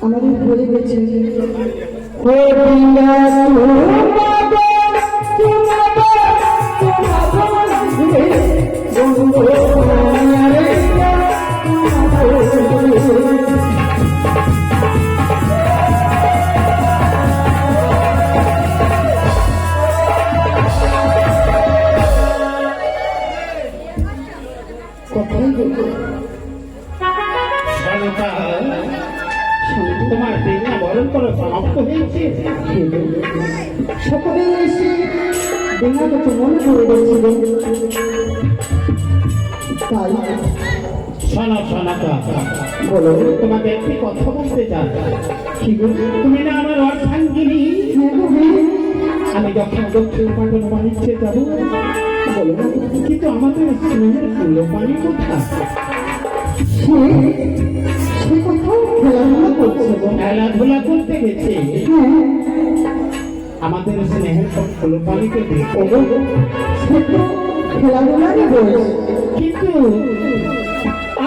আমাদের বলে গেছে তোমার বিনা বরণ করে সমাপ্ত হয়েছে। সকলে এসে দেনাকে মনে করে দিচ্ছিলেন, তাই শোনো শোনাকা, বলো। তোমাকে একটি কথা বলতে চাই। কি বলবো? তুমি না আমার অর্ধাঙ্গিনী। আমি যখন দক্ষিণ পাটন বাণিজ্যে যাবো, বলো না। কিন্তু আমাদের স্নেহের ফুল পানি কোথায়? সে কোথাও খেলাধুলা করছে গো। খেলাধুলা করতে গেছে। হ্যাঁ, আমাদের স্নেহের ফুল পানিকে দেখো। সে তো খেলাধুলারই বয়স। কিন্তু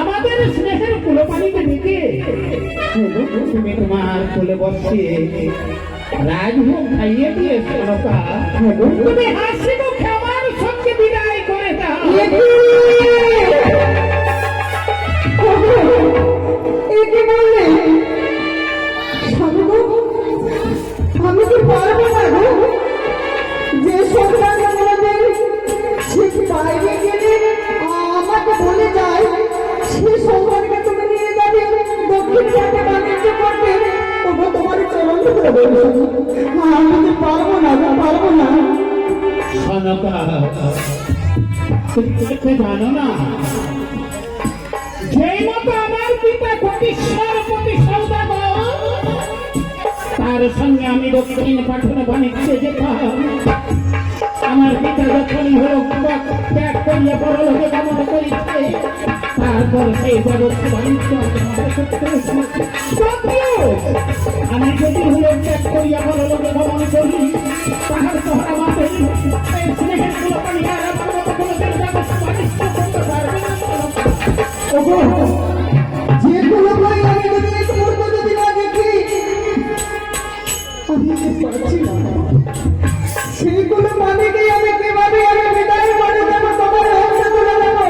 আমাদের স্নেহের ফুল পানিকে দেখে তুমি তোমার ফুলে বসিয়ে রাজভোগ খাইয়ে দিয়ে শোনকা, তুমি হাসি মুখে আমার সঙ্গে বিদায় করে দাও। একে বললে স্বামী গো, আমি কি পারবো না গো? যে সন্তান আমাদের সে বাইরে গেলে আমাকে বলে যায়, সে সন্তানকে তুমি নিয়ে যাবে দক্ষিণ পাটে বাণিজ্য করবে। ওগো, তোমার চরণ ধরে বলছি, আমি কি পারবো না গো, পারবো না। শোনকা, তুমি জানো না, যেই মতো আমার পিতা কোটিশ্বর কোটি সৌদাগর, তার সঙ্গে আমি দক্ষিণ পাটন বাণিজ্যে যেতাম। আমার পিতা যখনই হলো ত্যাগ করিয়া পরলোকে গমন করিছে, তারপর সেই জগৎ বাণিজ্য আমাকে করতে হয়েছে। সত্ত্বেও আমি যদি হলো ত্যাগ করিয়া পরলোকে গমন করি, তাহার তো আমাদের এই স্নেহের গুলো পানি আর আমার মতো কোনো জগৎ বাণিজ্য করতে পারবে না। ওগো, যে কোনো ভাই আমি যদি এক মুহূর্ত যদি না দেখি, আমি যে পারছি না। সেইগুলো মানে কি আমি কিভাবে আমি বিদায় করে দেবো, তোমার হাতে তুলে দেবো?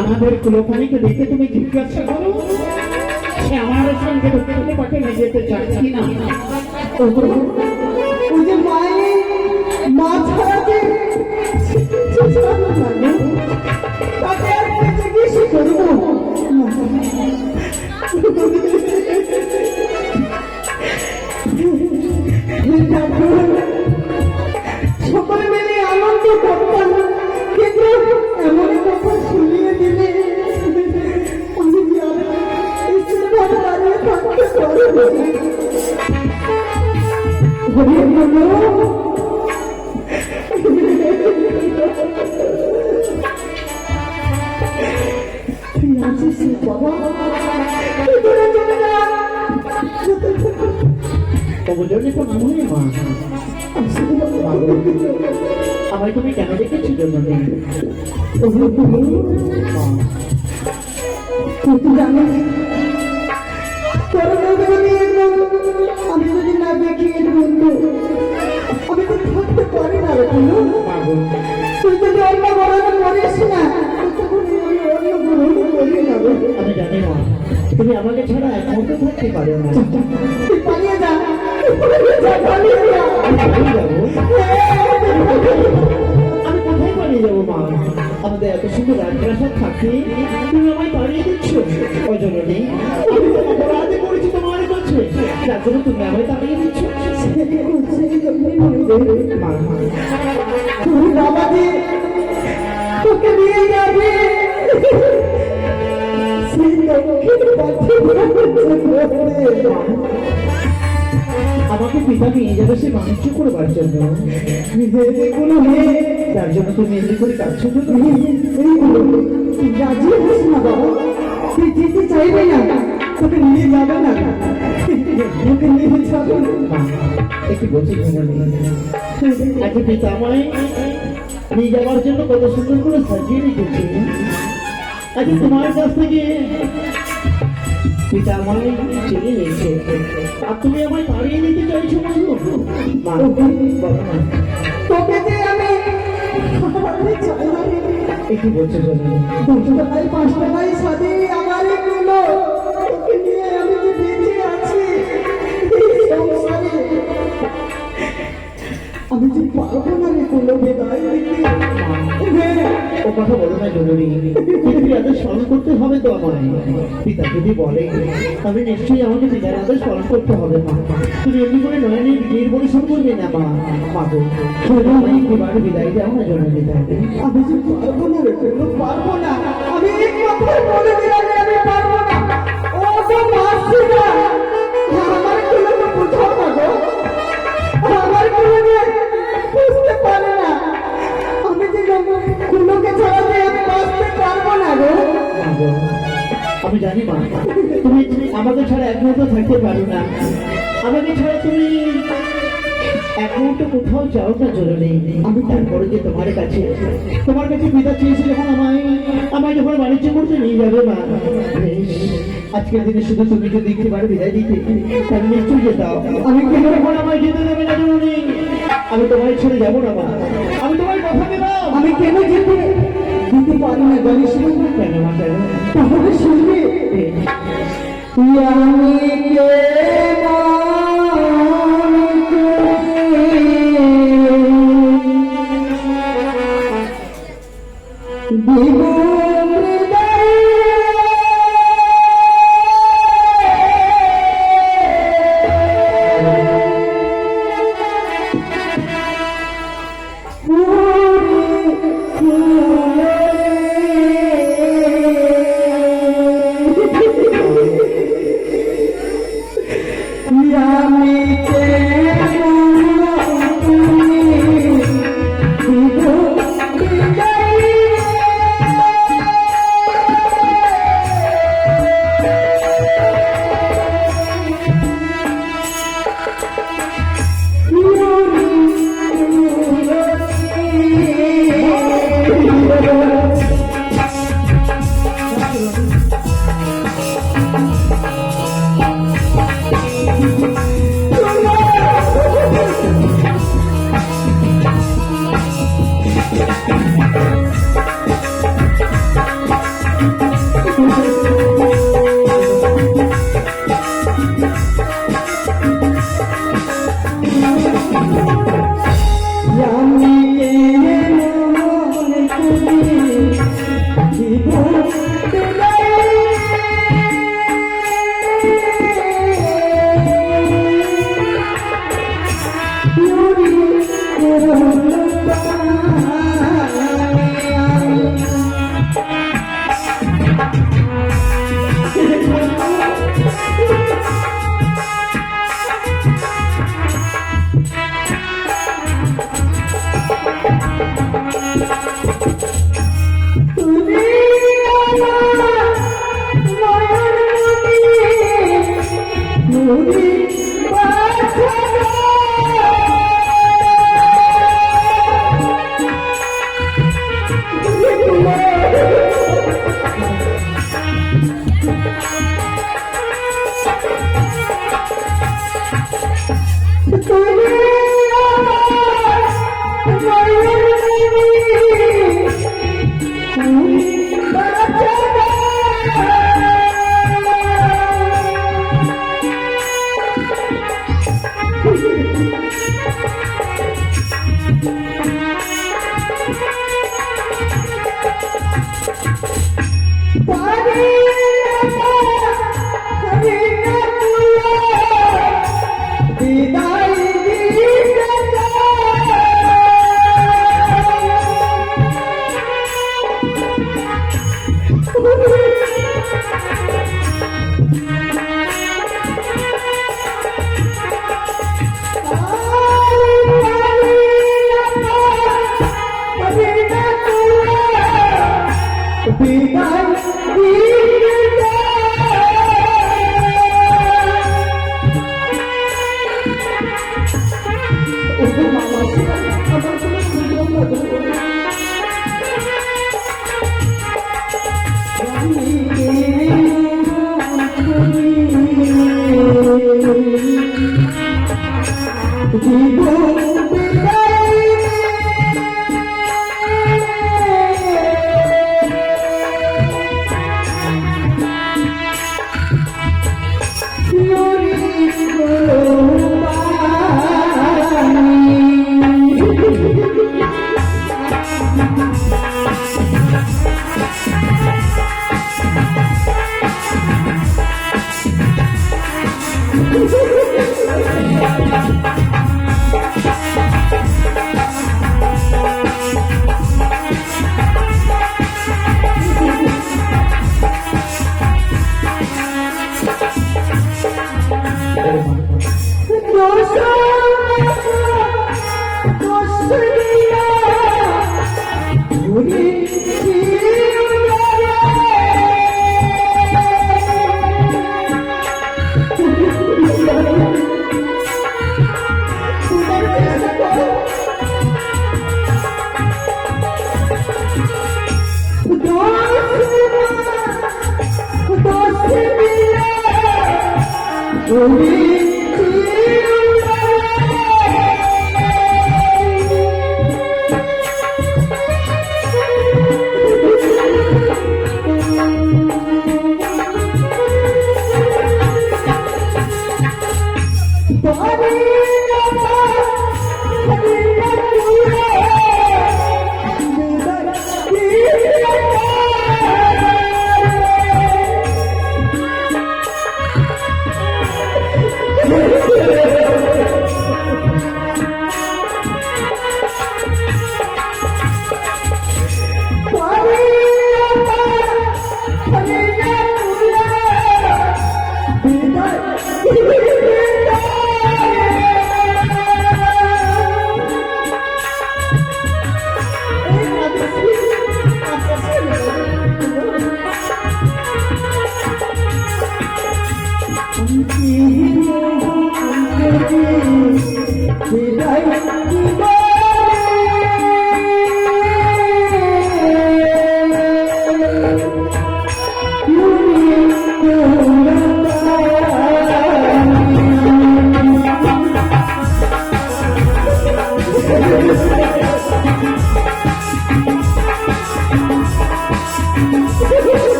আমাদের কুলোপানিকে দেখে তুমি জিজ্ঞাসা করো, সে আমার সঙ্গে দক্ষিণ পাটনে যেতে চায় কিনা। ওগো, ওই যে মায়ের মা ছাড়া যে তাকে আর জিজ্ঞেস করবো। সকলে মিলে আনন্দ করতাম, কিন্তু এমন কথা শুনিয়ে দিলে আমি যে আর স্ত্রীভাবে দাঁড়িয়ে থাকতে পারবো না। তুই আছিস বাবা, তুই দূরে চলে যা। অবজনে তো নামই মা, আমায় তুমি কেন দেখেছি জন্য নেই? আমি যদি না দেখি বন্ধু, আমি তো থাকতে পারি না রে বন্ধু। তুই যদি অন্য গ্রহণ করিস না, তখন আমি অন্য গ্রহণ করি না। আমি জানি মা, তুমি আমাকে ছাড়া এক মুহূর্ত থাকতে পারো না। তুই পালিয়ে যা, পালিয়ে যা। আমি পালিয়ে যাবো? আমি কোথায় পালিয়ে যাবো মা? আমাদের এত সুন্দর রাজপ্রাসাদ থাকতে তুমি আমায় পালিয়ে দিচ্ছ। ওই জন্য নেই, আমি তো অপরাধে করেছি তোমার কাছে, যার জন্য তুমি আমায় তাড়িয়ে দিচ্ছ। মা, তুই বাবাজি তোকে নিয়ে যাবে, সেই দক্ষিণ পাটে আমাকে পিতা নিয়ে যাবে সে বাণিজ্য করবার জন্য। এগুলো নিয়ে তার জন্য তুমি এমনি করে কাঁদছো কেন? এইগুলো তুই রাজি হোস না বাবা, তুই যেতে চাইবে না, তোকে নিয়ে যাবে না, তোকে নিয়ে যাবে না। মা, একটু বলছি আজকে পিতা আমায় নিয়ে যাওয়ার জন্য কত সুন্দর করে সাজিয়ে রেখেছে। আজকে তোমার কাছ থেকে পিতা আমায় চলে গেছে, আর তুমি আমায় তাড়িয়ে নিতে চাইছো মা? বলো না, তোকে যে আমি হারাতে চাই না। একটু বলছো জন্য 2 টাকায় 5 টাকায় সাথে আমার এগুলো তোকে নিয়ে আমি যে বেঁচে আছি এই সংসারে, আমি যে পারবো না রে কোনো বিদায় দিতে। ও কথা বলো না জরুরি, পিতৃ আদেশ পালন করতে হবে তো আমায়। পিতা যদি বলে তবে নিশ্চয়ই আমাকে পিতার আদেশ পালন করতে হবে মা। তুমি এমনি করে নয়নে নির্ভরশন করবে না মা। মা গো, তুমি আমায় এবার বিদায় দাও না জরুরি। আমি যে পারবো না রে কোনো পারবো না। আমি এক কথায় বলে দিলাম যে আমি পারবো না। ও তো মাসি না, আমার কোনো বুঝাও না গো, আমার কোনো বুঝতে পারে না। আমি যে কোনোকে ছাড়া যে আমি বাঁচতে পারবো না গো। মা গো, আমি জানি মা, তুমি আমাকে ছাড়া এক মুহূর্ত থাকতে পারো না। আমাকে ছাড়া তুমি এক মুহূর্ত কোথাও যাও না জরুরি। আমি তারপরে যে তোমার কাছে পিতা চেয়েছি যখন আমায় যখন বাণিজ্য করতে নিয়ে যাবে মা, বেশ, আজকের দিনে শুধু তুমি যদি একবার বিদায় দিতে তাহলে নিশ্চয়ই যেতাম। আমি কেন এখন আমায় যেতে দেবে না জরুরি। আমি তোমায় ছেড়ে যাবো না মা, আমি তোমায় কথা দিলাম। আমি কেন যেতে দিতে পারি না জানিস না? কেন মা, কেন? তাহলে শুনবি আমি কে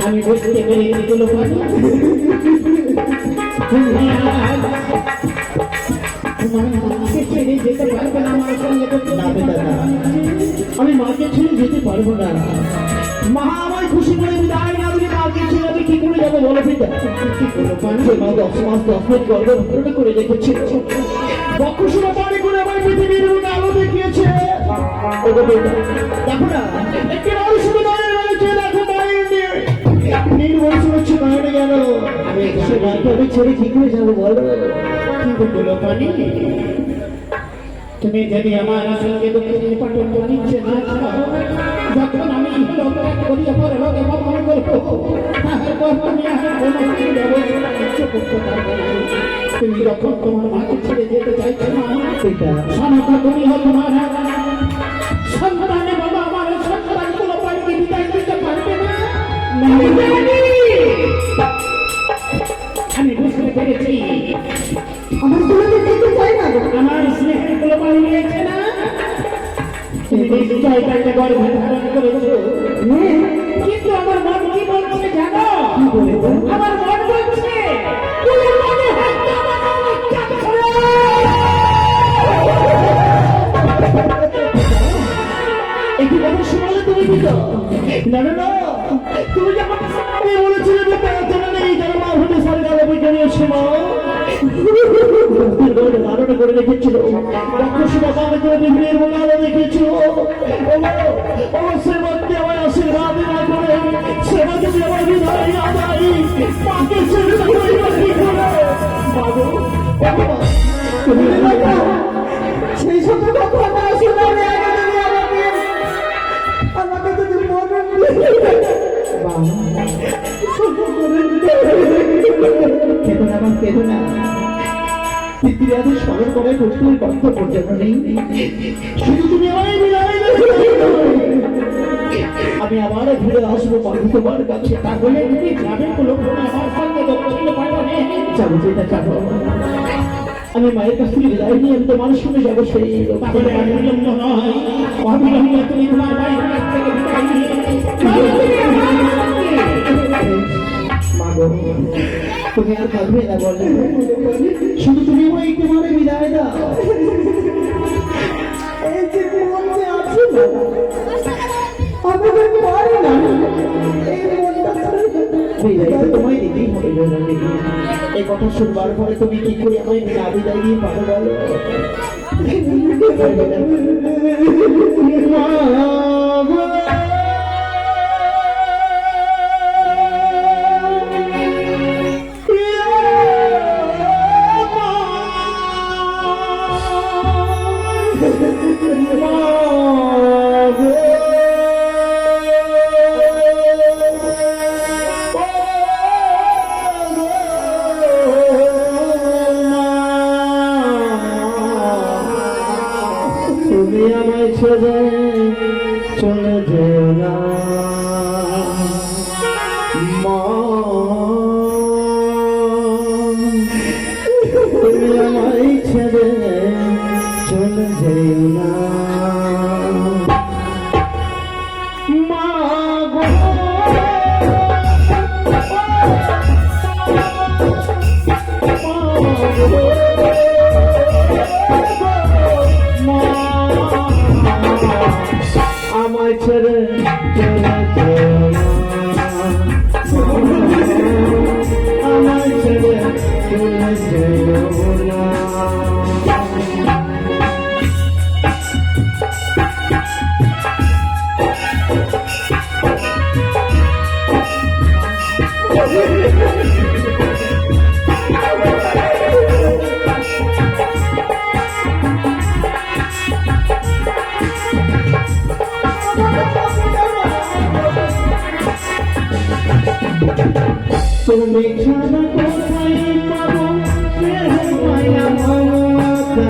আমি বুঝতে পেরে এগুলো ছেড়ে যেতে পারবো না আমার সঙ্গে আমি মাকে ছেড়ে যেতে পারবো না মা আমায় খুশি করে বিদায় না দিলে মাকে ছেড়ে আমি কি করে যাবো বলো পিতা মা 10 মাস 10 মিনিট গর্ভধারণ করে রেখেছিল বক্ষসীমা পানি করে আমার পৃথিবীর আলো দেখিয়েছে দেখো না একটি মানুষ শুধু মায়ের রয়েছে দেখো মায়ের নির্ভর হচ্ছে মায়ের গেল আমি ছেড়ে কি করে যাবো বলো কিন্তু বলো পানি তুমি যদি আমার সঙ্গে দুঃখের পাঠন নিচ্ছে না যখন আমি করিয়া পরে লোকে মনে করবো তারপর তুমি আর কোনো ব্যবস্থা করতে পারবো না তুমি যখন তোমার মাকে ছেড়ে যেতে চাইছো না সেটা সনাতন তুমি তোমার সন্তানে বাবা আমার সন্তান কোনো পানিকে বিদায় দিতে পারবে না আমি বুঝতে পেরেছি আমার গুলোকে দেখতে চাই না গো। আমার স্নেহের গুলো পানি নিয়েছে না তুমি নিশ্চয় তাকে গর্ভে ধারণ করেছো কিন্তু আমার মন কি বলছে জানো আমার মন বলছে তুমি মনে হচ্ছে একটু কথা শোনালে তুমি দিত না না না তুমি যখন সামনে বলেছিলে যে প্রার্থনা নেই যারা মা হতে সরকার অভিজ্ঞানীয় সময় ধারণা করে রেখেছিল বক্ষসীমা পান করে বিবির আলো দেখেছিল ও সেবাকে আমার আশীর্বাদ না করে সেবা যদি আমার বিধায় না যায় মাকে ছেড়ে কি করে বাবু তুমি সেই সব কথা না শোনালে আমাকে যদি মনে কেঁদো না আমার কেঁদো না পিতৃয়াদের স্মরণ করে কঠিন কর্তব্য যেন নেই শুধু তুমি আমায় বিদায় আমি আবার ঘুরে আসবো বাবু তোমার কাছে তাহলে তুমি গ্রামের লোক আমার সঙ্গে দক্ষিণ পাঠানে যাবো যেটা যাবো আমি মায়ের কাছ থেকে বিদায় নিয়ে আমি তোমার সঙ্গে যাবো সেই তাহলে অবিলম্ব নয় অবিলম্ব তুমি তোমার মায়ের কাছ থেকে বিদায় নিয়ে তুমি আর কাঁদবে না বলে শুধু তুমি আমায় একটু মানে বিদায় দাও বিদায় তো তোমায় দিতেই হবে জয়রানী। এই কথা শুনবার পরে তুমি কি করে আমায় বিনা বিদায় দিয়ে পারো বলো? তুমি আমায় ছেড়ে চলে যেও না মা, তুমি আমায় ছেড়ে চলে যেও না মা গো। আমায় ছেড়ে চলে যেও না, আমায় ছেড়ে চলে যেও না। তুমি ছাড়া কোথায় পাবো স্নেহ মায়া মমতা,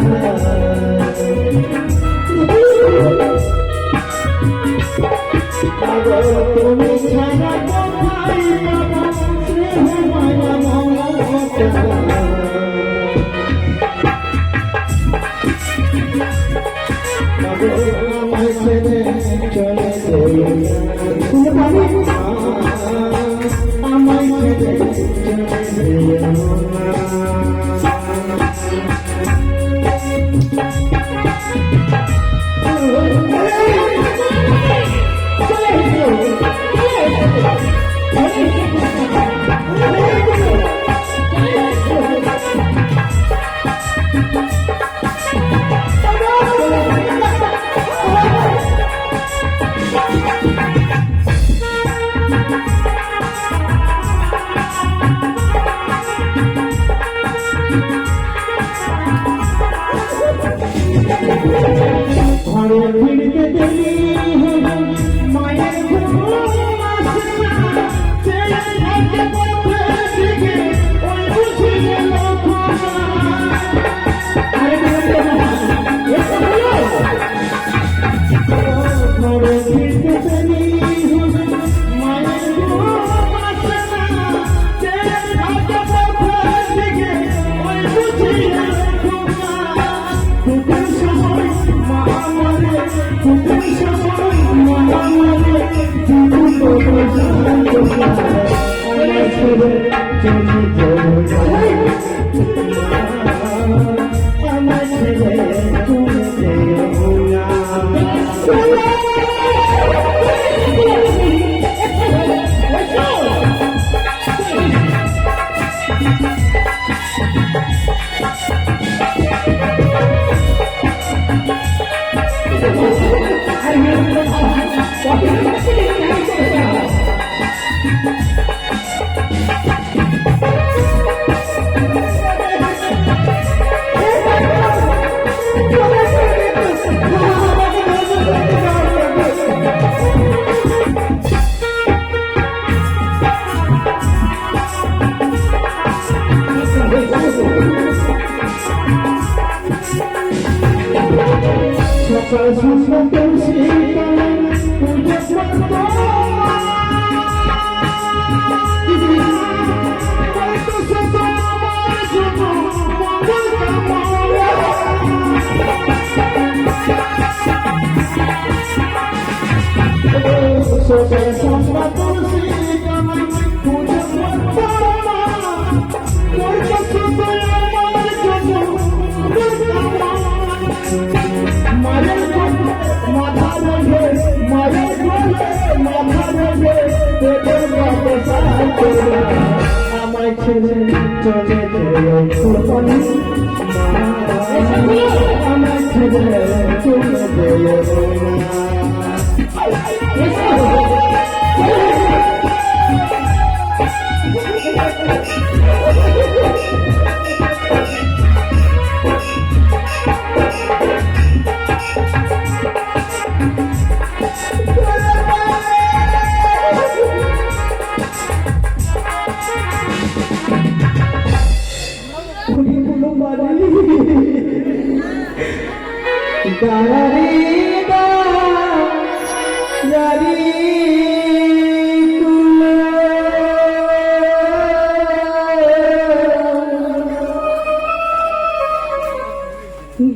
তুমি ছাড়া কোথায় পাবো স্নেহ মায়া মমতা। আমায় ছেড়ে চলে যেও না, আমায় ছেড়ে চলে যেও না। ঘরে ফিরতে দেরি হলো, মায়ের ঘুম আসে না, ছেলে ভাগ্যে পথে থেকে ওই বুঝে গেল খোঁজা। ঘরে ফিরতে দেরি হলো, মায়ের ঘুম আসে না, ছেলে ভাগ্যে পথে থেকে ওই বুঝে গেল খোঁজা। দুঃখের সময় মা আমারে, দুঃখের সময় মা আমারে, দুঃখ আমায় ছেড়ে চলে যেও না, আমায় ছেড়ে চলে যেও না। সকাল সন্ধ্যা তুলসী তলায় পুজো করত, আমার জন্য মঙ্গল কামনা। সকাল সন্ধ্যা তুলসী তলায় পুজো করত, আমার জন্য মঙ্গল কামনা। মায়ের মাথা আমায় ছেড়ে চলে যেও সোনালি মা আমায় ছেড়ে চলে যেও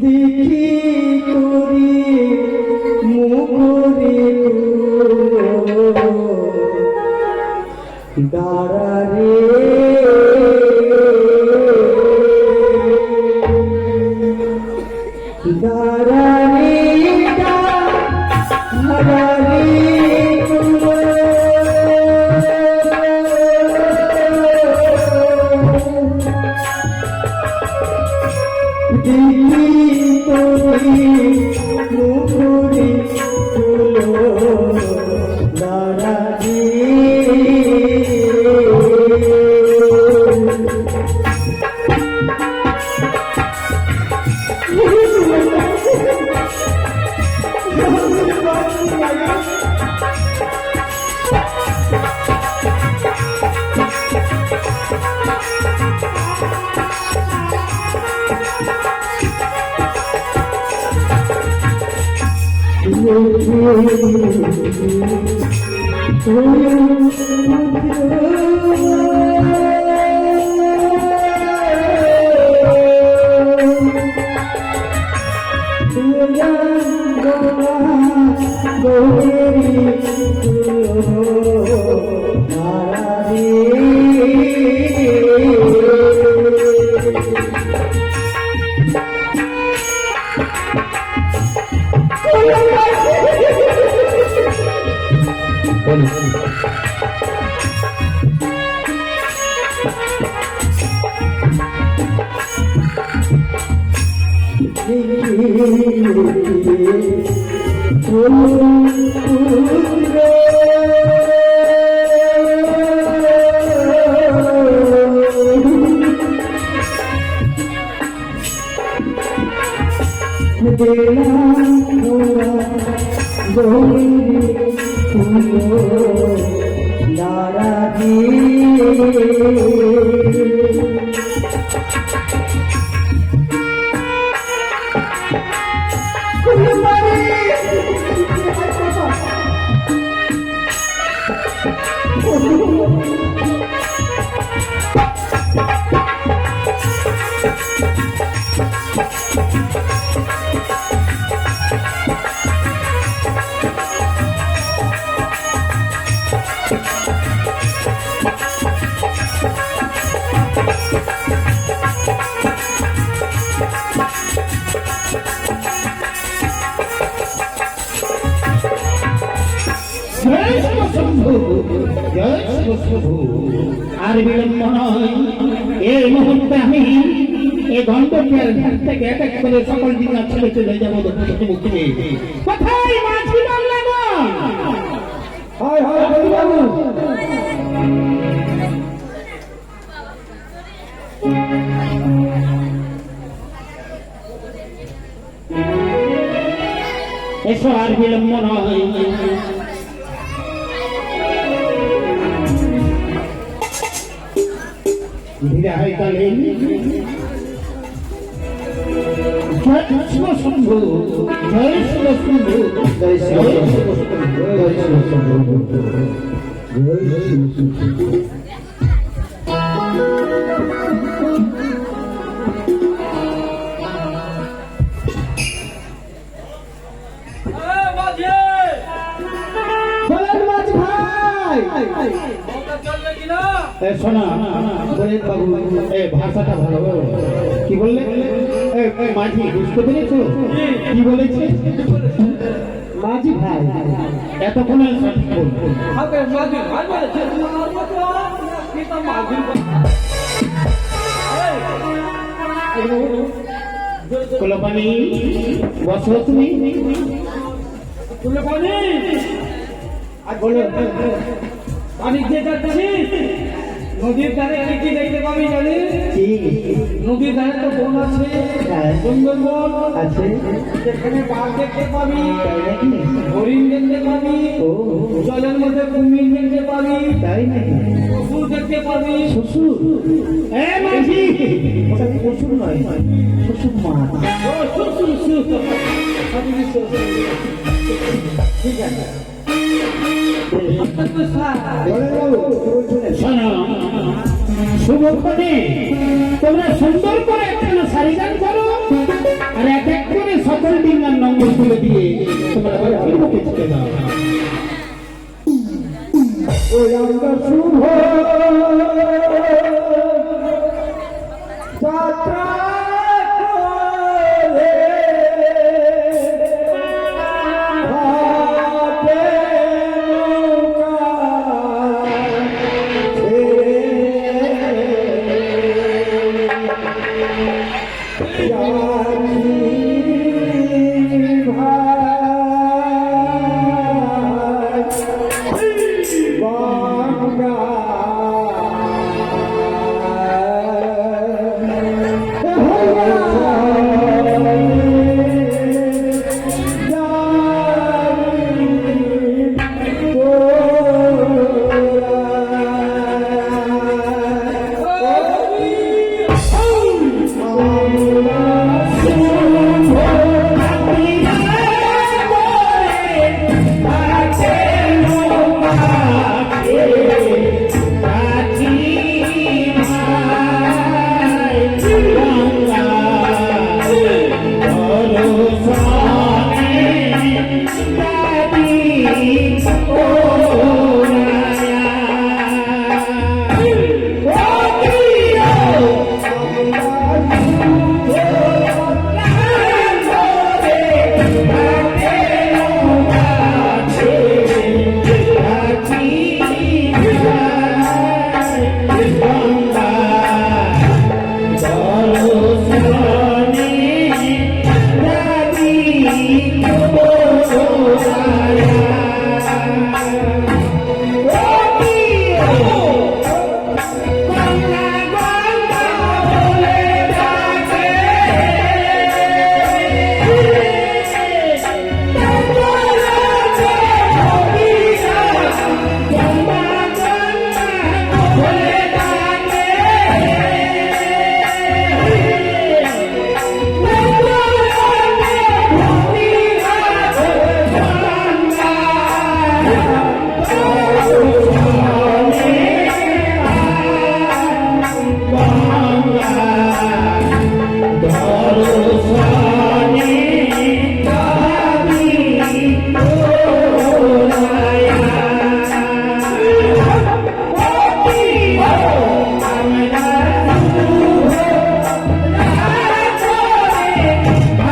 দেখি করি মুখরি দাঁড়ারে দাঁড়ারে দাঁড়ারে আর বিলম্ব নয়, এই মুহূর্তে আমি এই গন্ধকের ঘাট থেকে এক এক করে সকল দিন ছেড়ে চলে যাবো মুখে। কোথায় মাঝি বললাম? হয় হয় বাবু এসো, আর বিলম্ব নয়। ধীরে হয় কালে জয় শিব শম্ভু, জয় শিব শম্ভু, জয় শ্রী জয় শ্রী শোনা বলেন বাবু, ভাষাটা ভালো কি বললে? মাঝি বুঝতে পেরেছো কি বলেছে? মাঝি ভাই এতক্ষণে হবে মাঝি ভাই বলেছে তো মাঝির কথা কুলপানি বসো তুমি কুলপানি আর বলো আমি যে যাচ্ছিস নদীর ধারে কি কি দেখতে পাবি জানিস কি নদীর ধারে তো বন আছে হ্যাঁ। সুন্দরবন আছে সেখানে বাঘ দেখতে পাবি তাই নাকি হরিণ দেখতে পাবি ও জলের মধ্যে কুমির দেখতে পাবি তাই নাকি পশু দেখতে পাবি শ্বশুর এ মাঝি ওটা শ্বশুর নয় শ্বশুর মা ও শ্বশুর আমি শ্বশুর ঠিক আছে তো স্যার বলে বাবু কি বলছিলেন শোনো শুভক্ষণে তোমরা সুন্দর করে একখানা শাড়ি গান করো আর এক এক করে সকল ডিঙ্গার নম্বর তুলে দিয়ে তোমরা বাড়ির মুখে ছুটে দাও ওই আমরা শুভ যাত্রা করে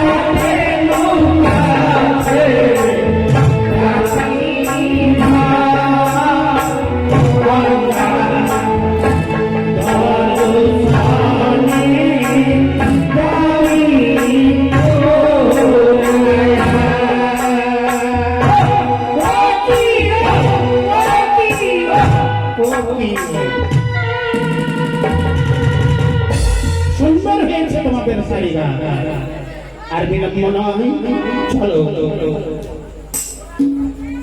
ঘাটে নৌকা ছেড়ে সুন্দর হয়েছে তোমাদের শাড়ি গান আর বিলম্ব নয় চলো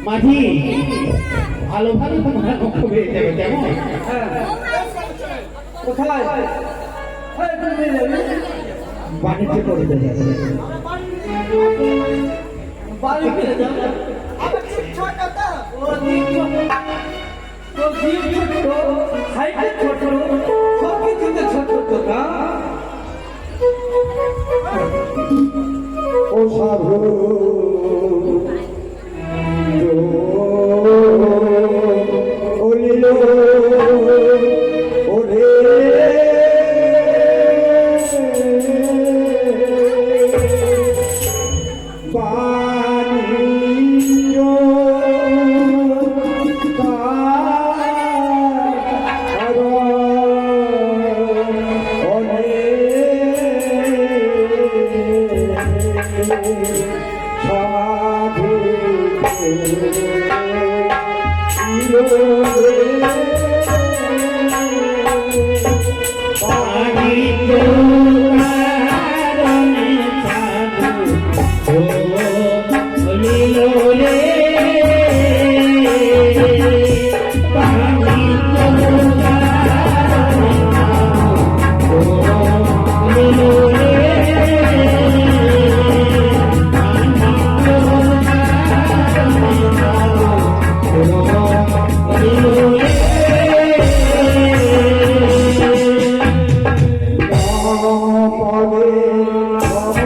মাঝি ভালো ভালো তোমরা হবে যাবে কেমন কোথায় বাণিজ্য করতে যাচ্ছে বাড়ি ফিরে যাও আমার ঠিক ছোট তো ও ঠিক ছোট তো জিভ ছোট হাইটে ছোট সব কিছুতে ছোট তো না ও সাধু ওলিল ওরে বাণিজ্য ভবে নম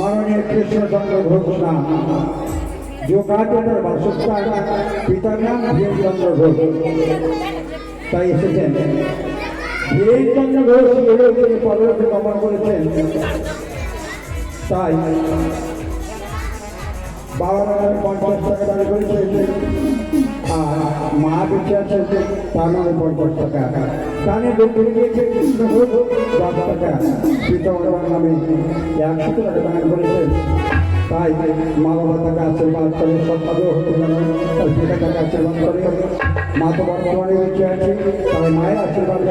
माननीय कृष्णचंद्र घोषणा जो काटेंद्र वासुस्थान पितार नाम धीरेन्द्र घोष তাই এসেছেন ধীরেন্দ্র ঘোষ তিনি পরলোকে গমন করেছেন তাই 52,50 টাকা দাবি করেছেন আর মা বেঁচে আছেন তার নামে 50 টাকা দানে দক্ষিণ দিয়েছে কৃষ্ণ ঘোষ 10 টাকা পিতামাতার নামে 100 টাকা দান করেছেন তাই মা বাবা তাকে আশীর্বাদ করে সৎভাবে হতে জানেন তার পিতা তাকে আশীর্বাদ করে মা তো বর্তমানে বেঁচে আছে তাই মায়ের আশীর্বাদ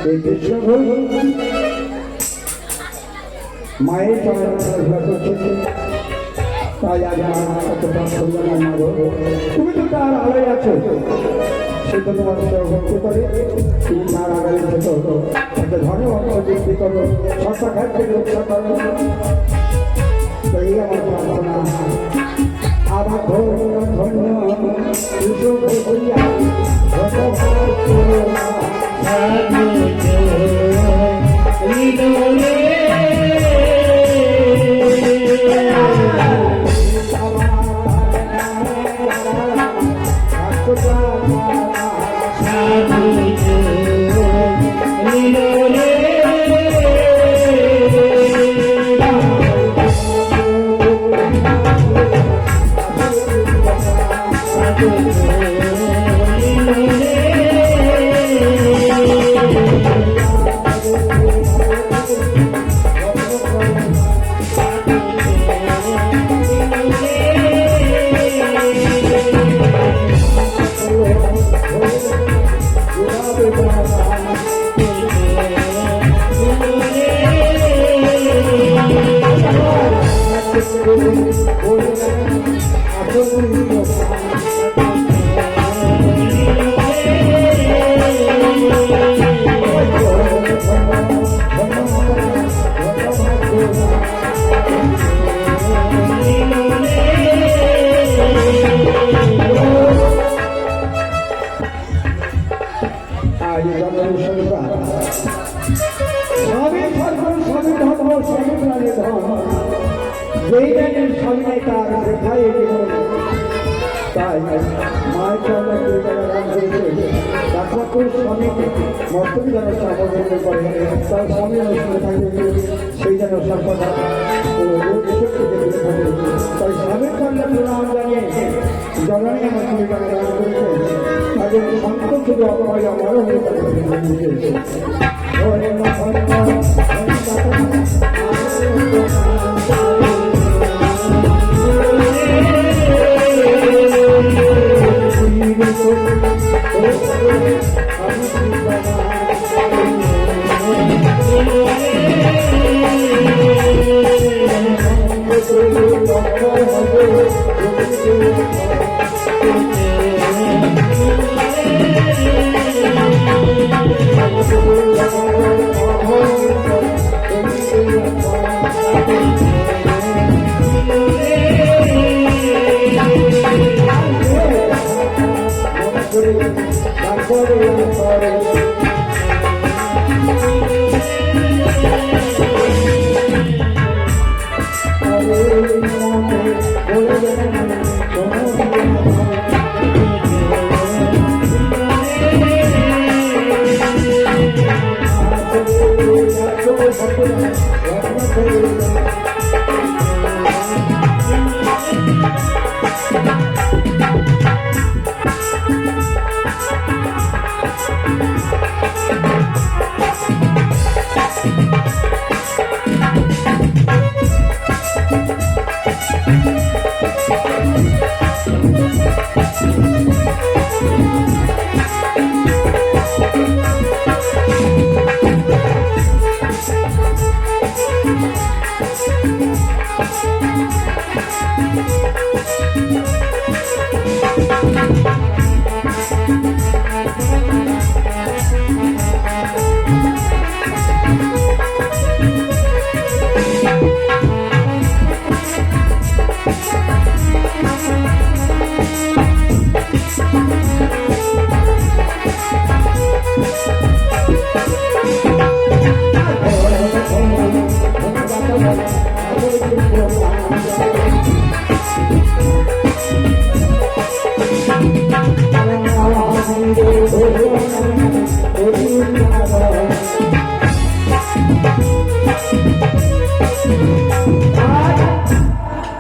এই কৃষ্ণ ঘোষ মায়ের করছে তাই আজ তুমি তো তার আড়াই আছো সে তো তোমার ভক্তি করে তুমি তার আড়াই যেত তাকে ধন্যবাদ বৃদ্ধি করো সরকার ঘাট থেকে রক্ষা করো তাই আমার প্রার্থনা আবার ধন্য ধন্য তাই মায়ের চরণে রাম করেছে একমাত্র স্বামীকে মর্তবী যেন সাবধান করে তার স্বামী অনুষ্ঠানে থাকে সেই যেন সর্বদা তাই স্বামীর চরণে প্রণাম জানিয়ে জননী আমার কবিতাকে রাম করেছে তাদের সন্ত শুধু অপরাধ আমারও হয়ে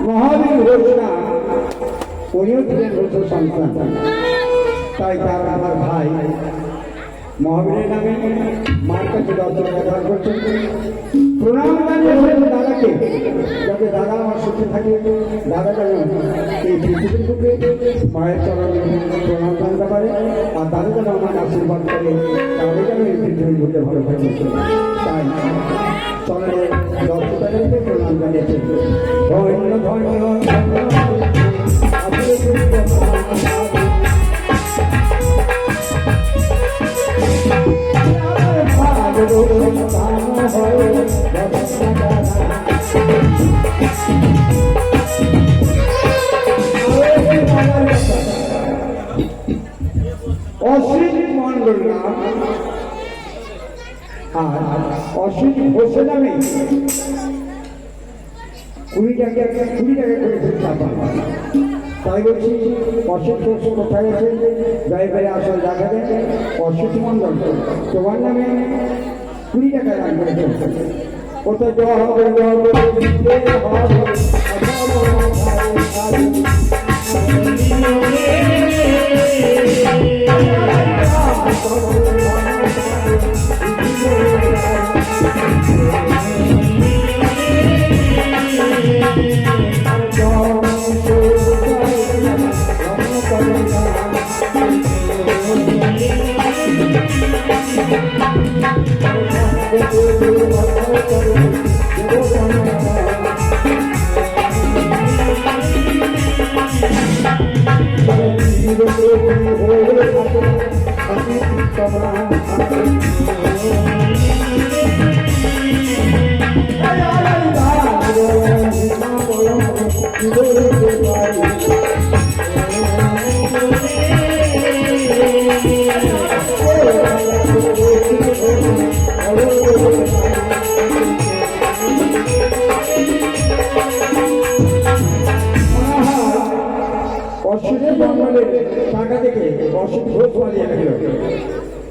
মহাবীর ঘোষণা উনিও ছিলেন ঘোষ সন্তান তাই তার আমার ভাই মহাবীরের নামে মার কাছে দর্শন ব্যবহার করছেন প্রণাম জানিয়েছেন দাদাকে যাতে দাদা আমার সুখে থাকে দাদা যেন এই পৃথিবীর বুকে মায়ের চরণে প্রণাম জানতে পারে আর দাদা যেন আমার আশীর্বাদ করে তাদের যেন এই পৃথিবীর বুকে ভালো থাকে তাই চরণে দর্শকদেরকে প্রণাম জানিয়েছেন ধন্য ধন্য অশ্বিনী মন্ডল নাম আর অশ্বিনী ঘোষের নামে 20 টাকা করেছে চাপা তাই বলছি অশোক ঘোষ কোথায় আছে ড্রাইভারে আসল দেখা দেয় অশোক মন্ডল তোমার নামে 20 টাকা দান করেছেন। ওতে জয় হবে, জয় হবে, দিতে হবে, অসুরের জঙ্গলের টাকা থেকে অসুর ঘোষ পালিয়ে গেল।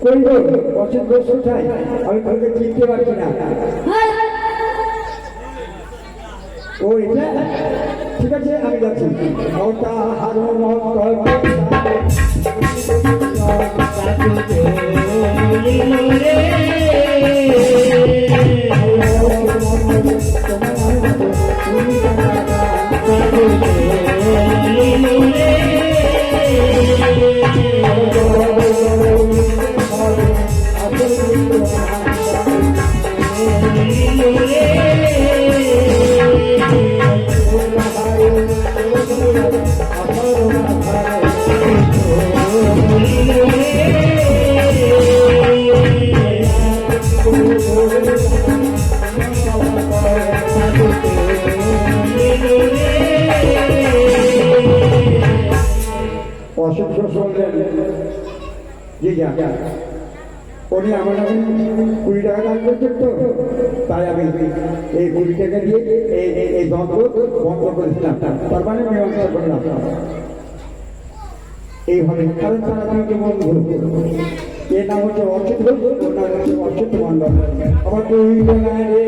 কই গো অসুর ঘোষ কোথায়? আমি কাউকে চিনতে পারছি না। ও এটা ঠিক আছে, আমি যাচ্ছি। অসুখ বললেন যে উনি আমার এখন 20 টাকা দান করছেন, তো তাই আমি এই 20 টাকা দিয়ে এই দ্বন্দ্ব বন্ধ করেছিলাম, তার মানে মীমাংসা করলাম এইভাবে। কারণ তারা দুইটি বন্ধু, এর নাম হচ্ছে অচ্যুত ঘোষ, ওর নাম হচ্ছে অচ্যুত মণ্ডল। আবার 2 টাকায় রে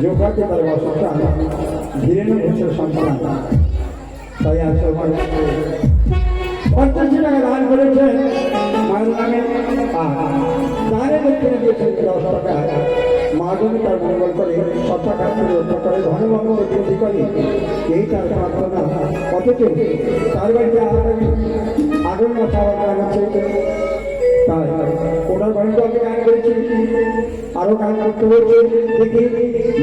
যোগাতে পারবো সন্তান ধীরেন ঘোষের সন্তান। তাই আজ 50 টাকা দান করেছেন মায়ের নামে, দানে দক্ষিণে দিয়েছেন 10 টাকা। মাধবী তার মঙ্গল করে, সত্তা কাছে রক্ষা করে, ধনভঙ্গ বৃদ্ধি করে, এই তার প্রার্থনা। অথচ তার বাড়িতে আগুন মাথা আছে, তাই ওনার বাড়িতে আমি গান করেছি, আরো গান করতে হয়েছে। দেখি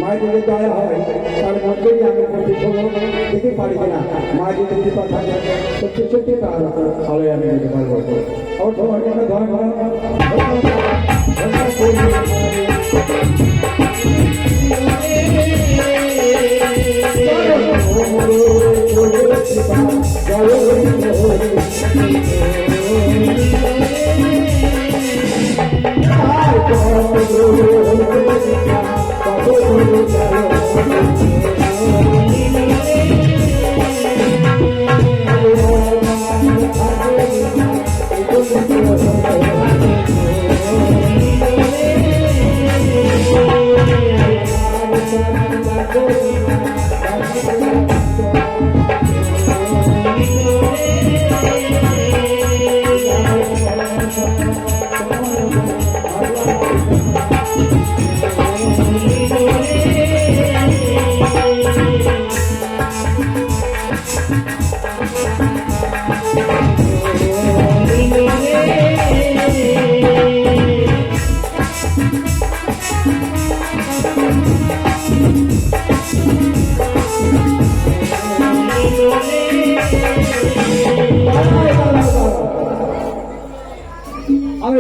মায়ের যদি দয়া হয় তার মধ্যেই আমি দেখি পারি কিনা, মায়ের যদি কৃপা থাকে সত্যি সত্যি তার ভালোই আমি দিতে পারবো। আমার তোমার কোনো ধর্ম Thank you.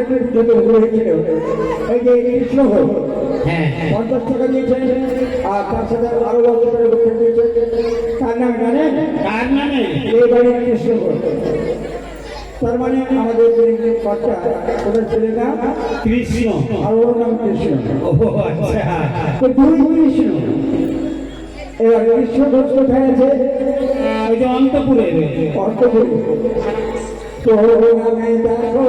একটু যেতে হয়েছিল এই যে কৃষ্ণ ভোগ হ্যাঁ 50 টাকা দিয়েছেন আর তার সাথে আরো 10 টাকা ভোগ দিয়েছেন তার নাম জানেন কার নামে এই বাড়ির কৃষ্ণ ভোগ তার মানে আমাদের বাচ্চা ওদের ছেলে না কৃষ্ণ আর ওর নাম কৃষ্ণ ও আচ্ছা তো দুই কৃষ্ণ এবার কৃষ্ণ ভোগ কোথায় আছে ওই যে অন্তপুরে অর্থ করি তো নামে দেখো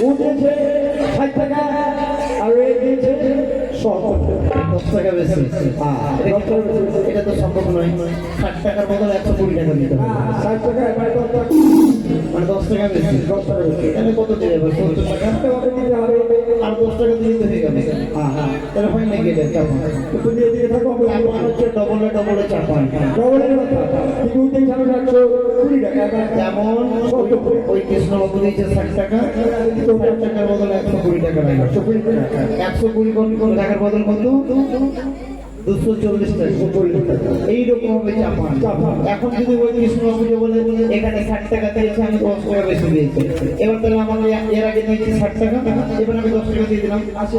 উঠেছে 60 টাকা আর এই দিয়েছে 100 টাকা বেশি এটা তো সম্ভব নয় 60 টাকার বদলে 120 টাকা দিতে হবে 60 টাকা এবার মানে 10 টাকা বেশি 10 টাকা বেশি এখানে কত দিলে 70 টাকা আর 10 টাকা দিয়ে দিতে হয়ে গেল তাহলে হয় নাকি এটা চাপান একটু দিয়ে দিয়ে থাকো আমি চাপান হচ্ছে ডবলে চাপান ডবলের কথা কিন্তু উঠে ছাড়ো 120 টাকা যেমন ওই কৃষ্ণবাবু দিয়েছে 60 টাকা তো 60 টাকার বদলে 120 টাকা লাগে 120 কোন টাকার বদল কত 240 টাকা এইরকম হবে চাপান এখন যদি ওই কৃষ্ণবাবু যে বলে এখানে 60 টাকা দিয়েছে আমি 10 টাকা বেশি দিয়েছি এবার তাহলে আমাকে এর আগে দিয়েছি 60 টাকা এবার আমি 10 টাকা দিয়ে দিলাম 80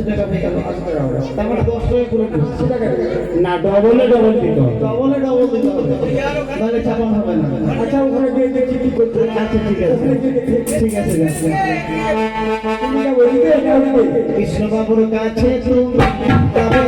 টাকা হয়ে গেল 80 টাকা হবে তার মানে 10 টাকা পুরো 80 টাকা না ডবল দিতে হবে ডবল দিতে হবে তাহলে চাপান হবে না আচ্ছা ওখানে দিয়ে দেখি কি করতে আচ্ছা ঠিক আছে ঠিক আছে তুমি যা বলবে এটা হবে কৃষ্ণবাবুর কাছে তুমি তবে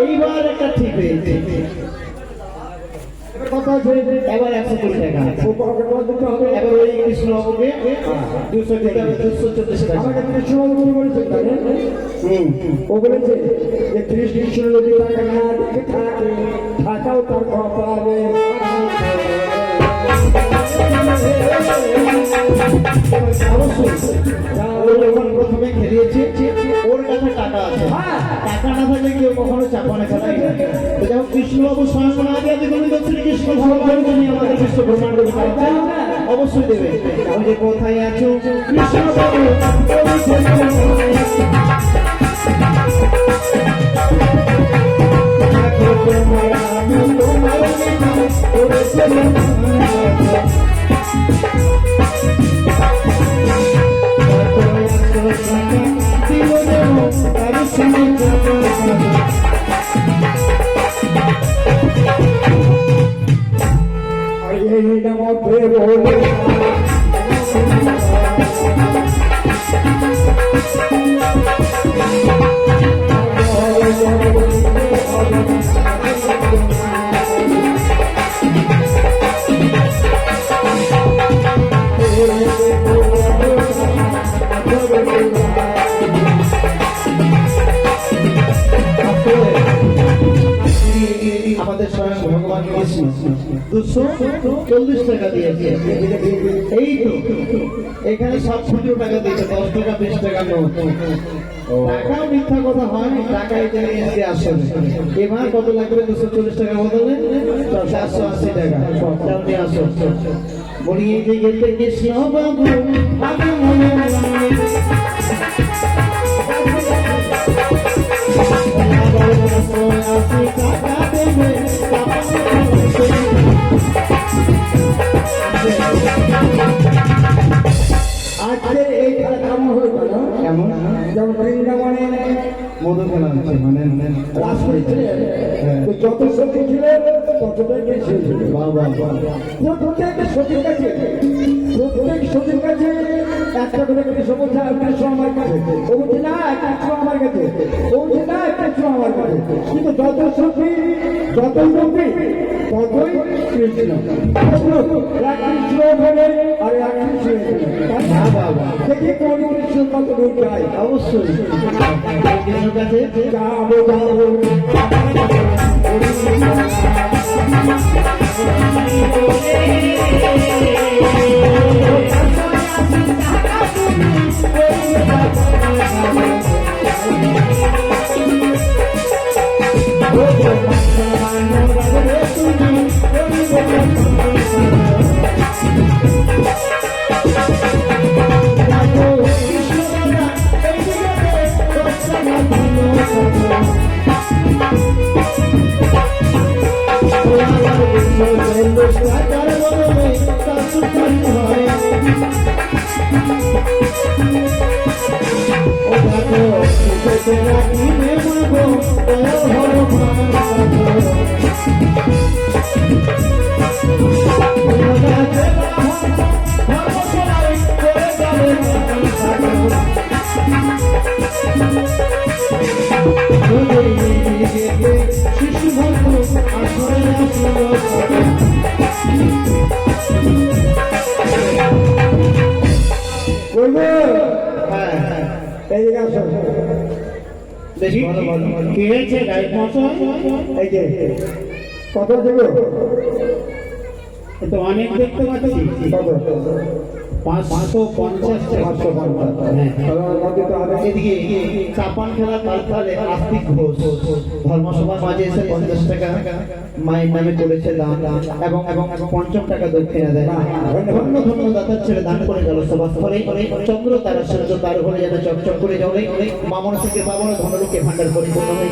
এইবার একটা ঠিক হয়েছে কথা আছে এবার 120 টাকা ও পকেটে দিতে হবে এবার ওই কৃষ্ণবাবুকে 200 দিতে হবে 240 টাকা আমাকে কৃষ্ণবাবু কি বলেছে জানেন ও বলেছে যে কৃষ্ণ যদি টাকা না দিতে থাকে থাকাও তার কপালে ও যখন প্রথমে খেলিয়েছে ওর কাছে টাকা আছে টাকা না থাকলে কেউ কখনো চাপানে খেলাই না তো যখন কৃষ্ণবাবু স্বয়ং না দিয়ে তুমি তো শ্রীকৃষ্ণ ভগবান তুমি আমাদের বিশ্ব ব্রহ্মাণ্ড অবশ্যই দেবে ওই যে কোথায় আছো কৃষ্ণবাবু আর এইটা মধ্যে বলে আমাদের স্বয়ং ভগবান কৃষ্ণ 240 টাকা দিয়েছে এই তো এখানে সব খুচরো টাকা দিয়েছে 10 টাকা 20 টাকা নোট টাকাও মিথ্যা কথা হয় টাকা এখানে এসে আসে এবার কত লাগবে 240 টাকার বদলে 480 টাকা সবটাও নিয়ে আসো বলি এই যে গেতে কৃষ্ণ বাবু আমি মনে আজকে এই খেলা কেমন হয়ে গেল যেমন বৃন্দাবনে মধু খেলা হচ্ছে মানে রাস করেছিলেন, তো যত সতী ছিলেন ততটাই বেশি ছিল। প্রত্যেক সতীর কাছে একটা করে কৃষ্ণ বলছে, আর কৃষ্ণ আমার কাছে, ও বলছে না কৃষ্ণ আমার কাছে, ও বলছে না কৃষ্ণ আমার কাছে। কিন্তু যত সতী যত নবী ততই কৃষ্ণ। এক কৃষ্ণ বলে আর এক কৃষ্ণ দেখি কোন কৃষ্ণ কত দূর যায়। অবশ্যই কৃষ্ণের কাছে যাবো যাবো শিশু ভক্ত আসরে এইদিকে আসো। বেশ ভালো ভালো কি হয়েছে গাইড মশাই? এই যে কত দেবো? এ তো অনেক দেখতে পাচ্ছি। কত? 550 টাকা। 550। হ্যাঁ, তাহলে নদী তো আরো এদিকে চাপান খেলা তারপরে আস্তিক ঘোষ ধর্মসভার মাঝে এসে 50 টাকা মায়ের নামে করেছে দান এবং এবং 50 টাকা দক্ষিণা দেয়। ধন্য ধন্য দাতার ছেড়ে দান করে গেল সভা করে চন্দ্র তারা সূর্য তার ঘরে যেন চকচক করে যাবে মামন থেকে পাবন ধনলোকে ভান্ডার পরিপূর্ণ হয়ে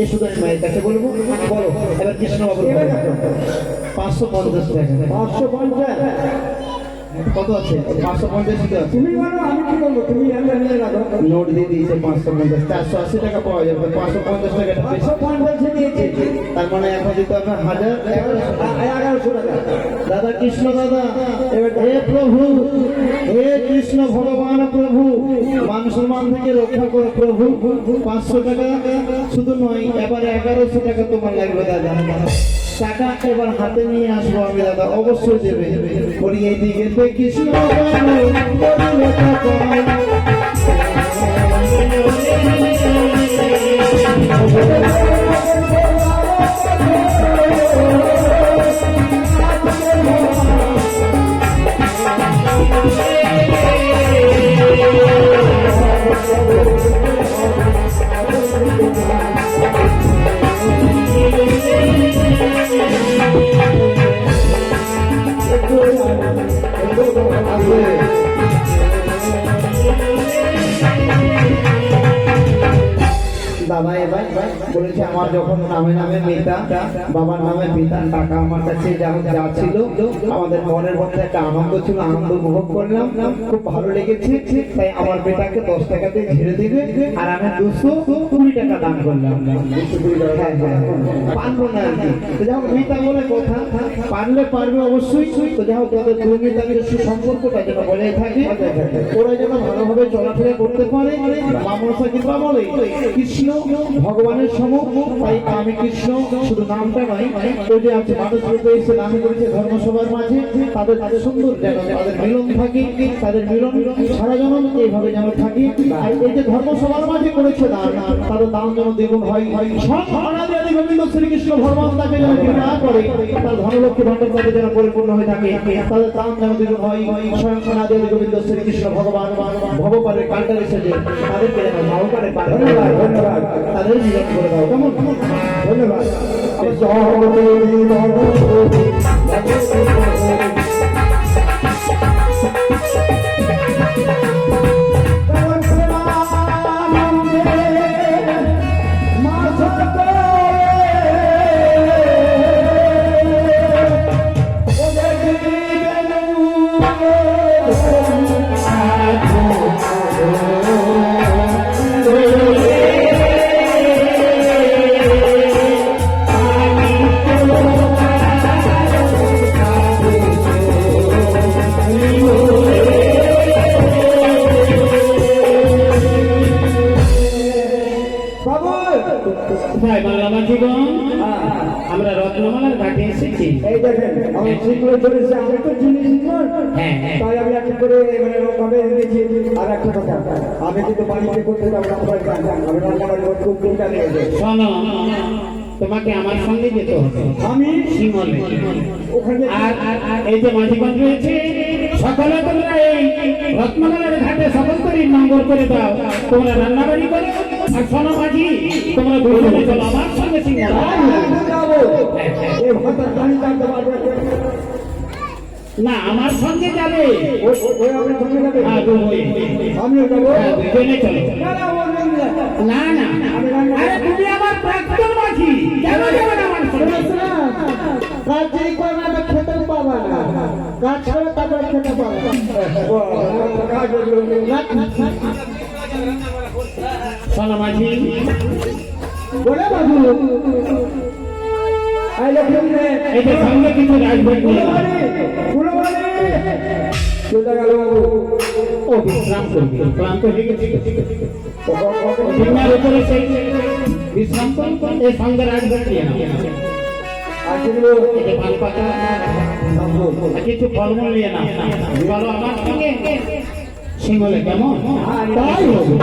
এ শুধু আমি মায়ের কাছে বলবো বলো এবার কৃষ্ণবাবু 550 টাকা 550। কত আছে 550 টাকা তুমি বলো আমি কি বলবো, তুমি আমরা নিয়ে রাখো। নোট দিয়ে দিয়েছে 550 480 টাকা পাওয়া যাবে 550 টাকাটা বেশি 550 দিয়েছে, তার মানে এখন দিতে হবে 1100 টাকা। দাদা কৃষ্ণ দাদা হে প্রভু হে কৃষ্ণ ভগবান প্রভু মান সম্মান থেকে রক্ষা করো প্রভু 500 টাকা শুধু নয় এবারে 1100 টাকা তোমার লাগবে দাদা টাকা এবার হাতে নিয়ে আসবো আমি দাদা অবশ্যই দেবে বলি এই দিকে কৃষ্ণ দাদা এবার বলেছে আমার যখন নামে নামে মিতা বাবার নামে পিতা টাকা আমার কাছে যা ছিল আমাদের মনের মধ্যে একটা আনন্দ ছিল আনন্দ উপভোগ করলাম খুব ভালো লেগেছে তাই আমার বেটাকে 10 টাকা দিয়ে ছেড়ে দিবে আর আমি 220 টাকা দান করলাম। পারবো না আর কি তো যাই হোক মিতা বলে কথা পারলে পারবে অবশ্যই তো যাই হোক তাদের দুই মিতাদের সুসম্পর্কটা যেন বজায় থাকে ওরা যেন ভালোভাবে চলাফেরা করতে পারে মামনসা কিংবা বলে কৃষ্ণ ভগবানের সম তাই আমি কৃষ্ণ শুধু নামটা নয় ওই যে আছে মানুষ রূপে এসে দান করেছে ধর্মসভার মাঝে তাদের সুন্দর যেন তাদের মিলন থাকে তাদের মিলন সারা জনম এইভাবে যেন থাকে আর এই যে ধর্মসভার মাঝে করেছে দান তাদের দান যেন দ্বিগুণ হয় সব অনাদি আদি গোবিন্দ শ্রীকৃষ্ণ ভগবান তাকে যেন কৃপা করে তার ধনলক্ষ্মী ভান্ডার তাদের যেন পরিপূর্ণ হয়ে থাকে তাদের দান যেন দ্বিগুণ হয় স্বয়ং অনাদি আদি গোবিন্দ শ্রীকৃষ্ণ ভগবান ভগবানের কান্ডার এসেছে তাদেরকে যেন সহকারে ধন্যবাদ ধন্যবাদ তাদের মিলন করে দাও কেমন ধন্যবাদ। দেখেন আমার শিখলে চলেছে আমি তো জিনিস হ্যাঁ, হ্যাঁ। তাই আমি একটা করে মানে ওখানে এনেছি। আর একটা কথা আমি কিন্তু বাড়িতে করতে যাবো আমি রান্নাবাড়ি খুব চিন্তা নিয়ে যাই। শোনো, তোমাকে আমার সঙ্গে যেতে হবে আমি শিমলে। ওখানে আর এই যে মাঝিগঞ্জ রয়েছে, সকালে তোমরা এই রত্নগরের ঘাটে সকল করে নম্বর করে দাও, তোমরা রান্নাবাড়ি করো। আর শোনো মাঝি, তোমরা দুজনে চলো আমার সঙ্গে শিমলা। যাবো এই ভাতার পানি টানতে পারবে না, আমার সঙ্গে যাবে। ওই আপনার সঙ্গে যাবে হ্যাঁ, দুবোই। আমিও যাবো হ্যাঁ, দুজনে চলো। না, না, ও যাবে না। না না, আরে তুমি আমার প্রাক্তন মাঝি, কেন যাবে না আমার সঙ্গে? কাজ যেই করবে না খেতে পাবা না, কাজ করে তারপরে খেতে পাবা। শোনো মাঝি, বলে বাবু এই যে সঙ্গে কিছু রাজভোগ নিয়ে নাও। ও বিশ্রাম করবে, ক্লান্ত হয়ে গেছে। ডিনার উপরে সেই বিশ্রাম করবে, এই সঙ্গে রাজভোগ নিয়ে নাও। এই যে পান পাতা, আর কিছু ফলমূল নিয়ে নাও। বলো আমার সঙ্গে শিমলে কেমন? তাই হবে।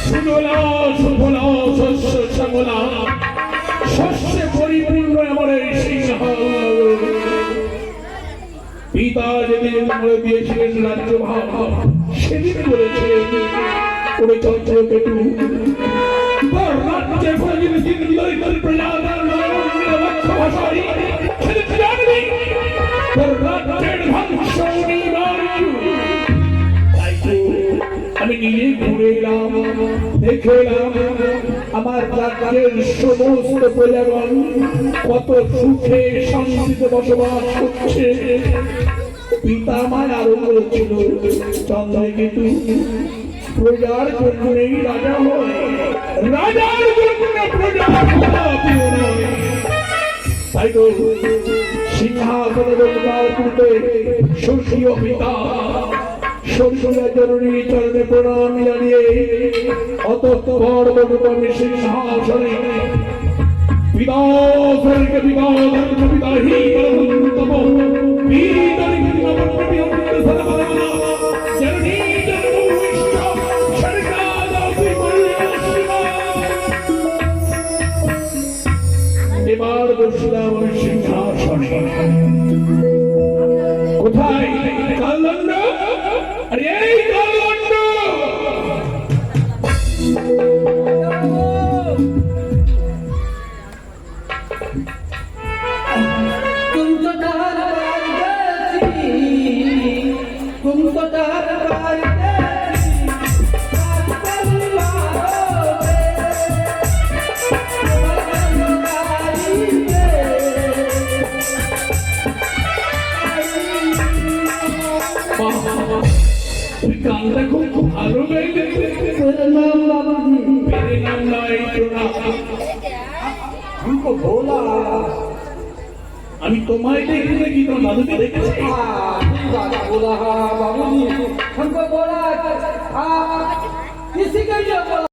সুজলা সুফলা শস্য শ্যামলা, শস্যে পরিপূর্ণ আমার এই সিংহ। পিতা যেদিন মরে দিয়েছিলেন রাজ্যভার, সেদিন বলেছিলেন ওরে চন্দ্রকেতু, তোর রাজ্যে ফজিল সিংহ প্রজাদার ভাষায় খেলেছে জানবি, তোর রাজ্যের ধ্বংস নিবারণ। তাই তো আমি নিজে ঘুরে এলাম, দেখে এলাম আমার রাজ্যের সমস্ত প্রজাগণ কত সুখে শান্তিতে বসবাস করছে। পিতা আমার আরো বলেছিল, চন্দ্রকেতু প্রজার জন্যই রাজা হয়, রাজার জন্য প্রজা নয়। তাই তো সিংহাসনের অধিকার করতে স্বর্গীয় পিতা স্বর্গীয় জরুরি চরণে প্রণাম জানিয়ে অত বড় আমি সিংহাসনে বিদাসর্গে বিদাধর্ম বিদাহি পরমন্তম বীরদরিক নবপ্রবি অন্ত সদবলনা জরুরি জন্মভূমিষ্ঠ স্বর্গাদাপি পরিণাশিমা। এবার বসলাম আমি সিংহাসনে। কোথায় কালদণ্ড? আরে এই কালদণ্ড! तुमको दरबार देसी, तुमको दरबार देसी, তুই গানটা খুব ভালো গাইলে। प्रणाम बाबूजी। मेरे नाम नয় প্রণাম। हमको भोला আমি তোমায় দেখি নাকি তোমার দাদুকে দেখেছি? बोला बाबूजी हमको बोला किसी का ये बोला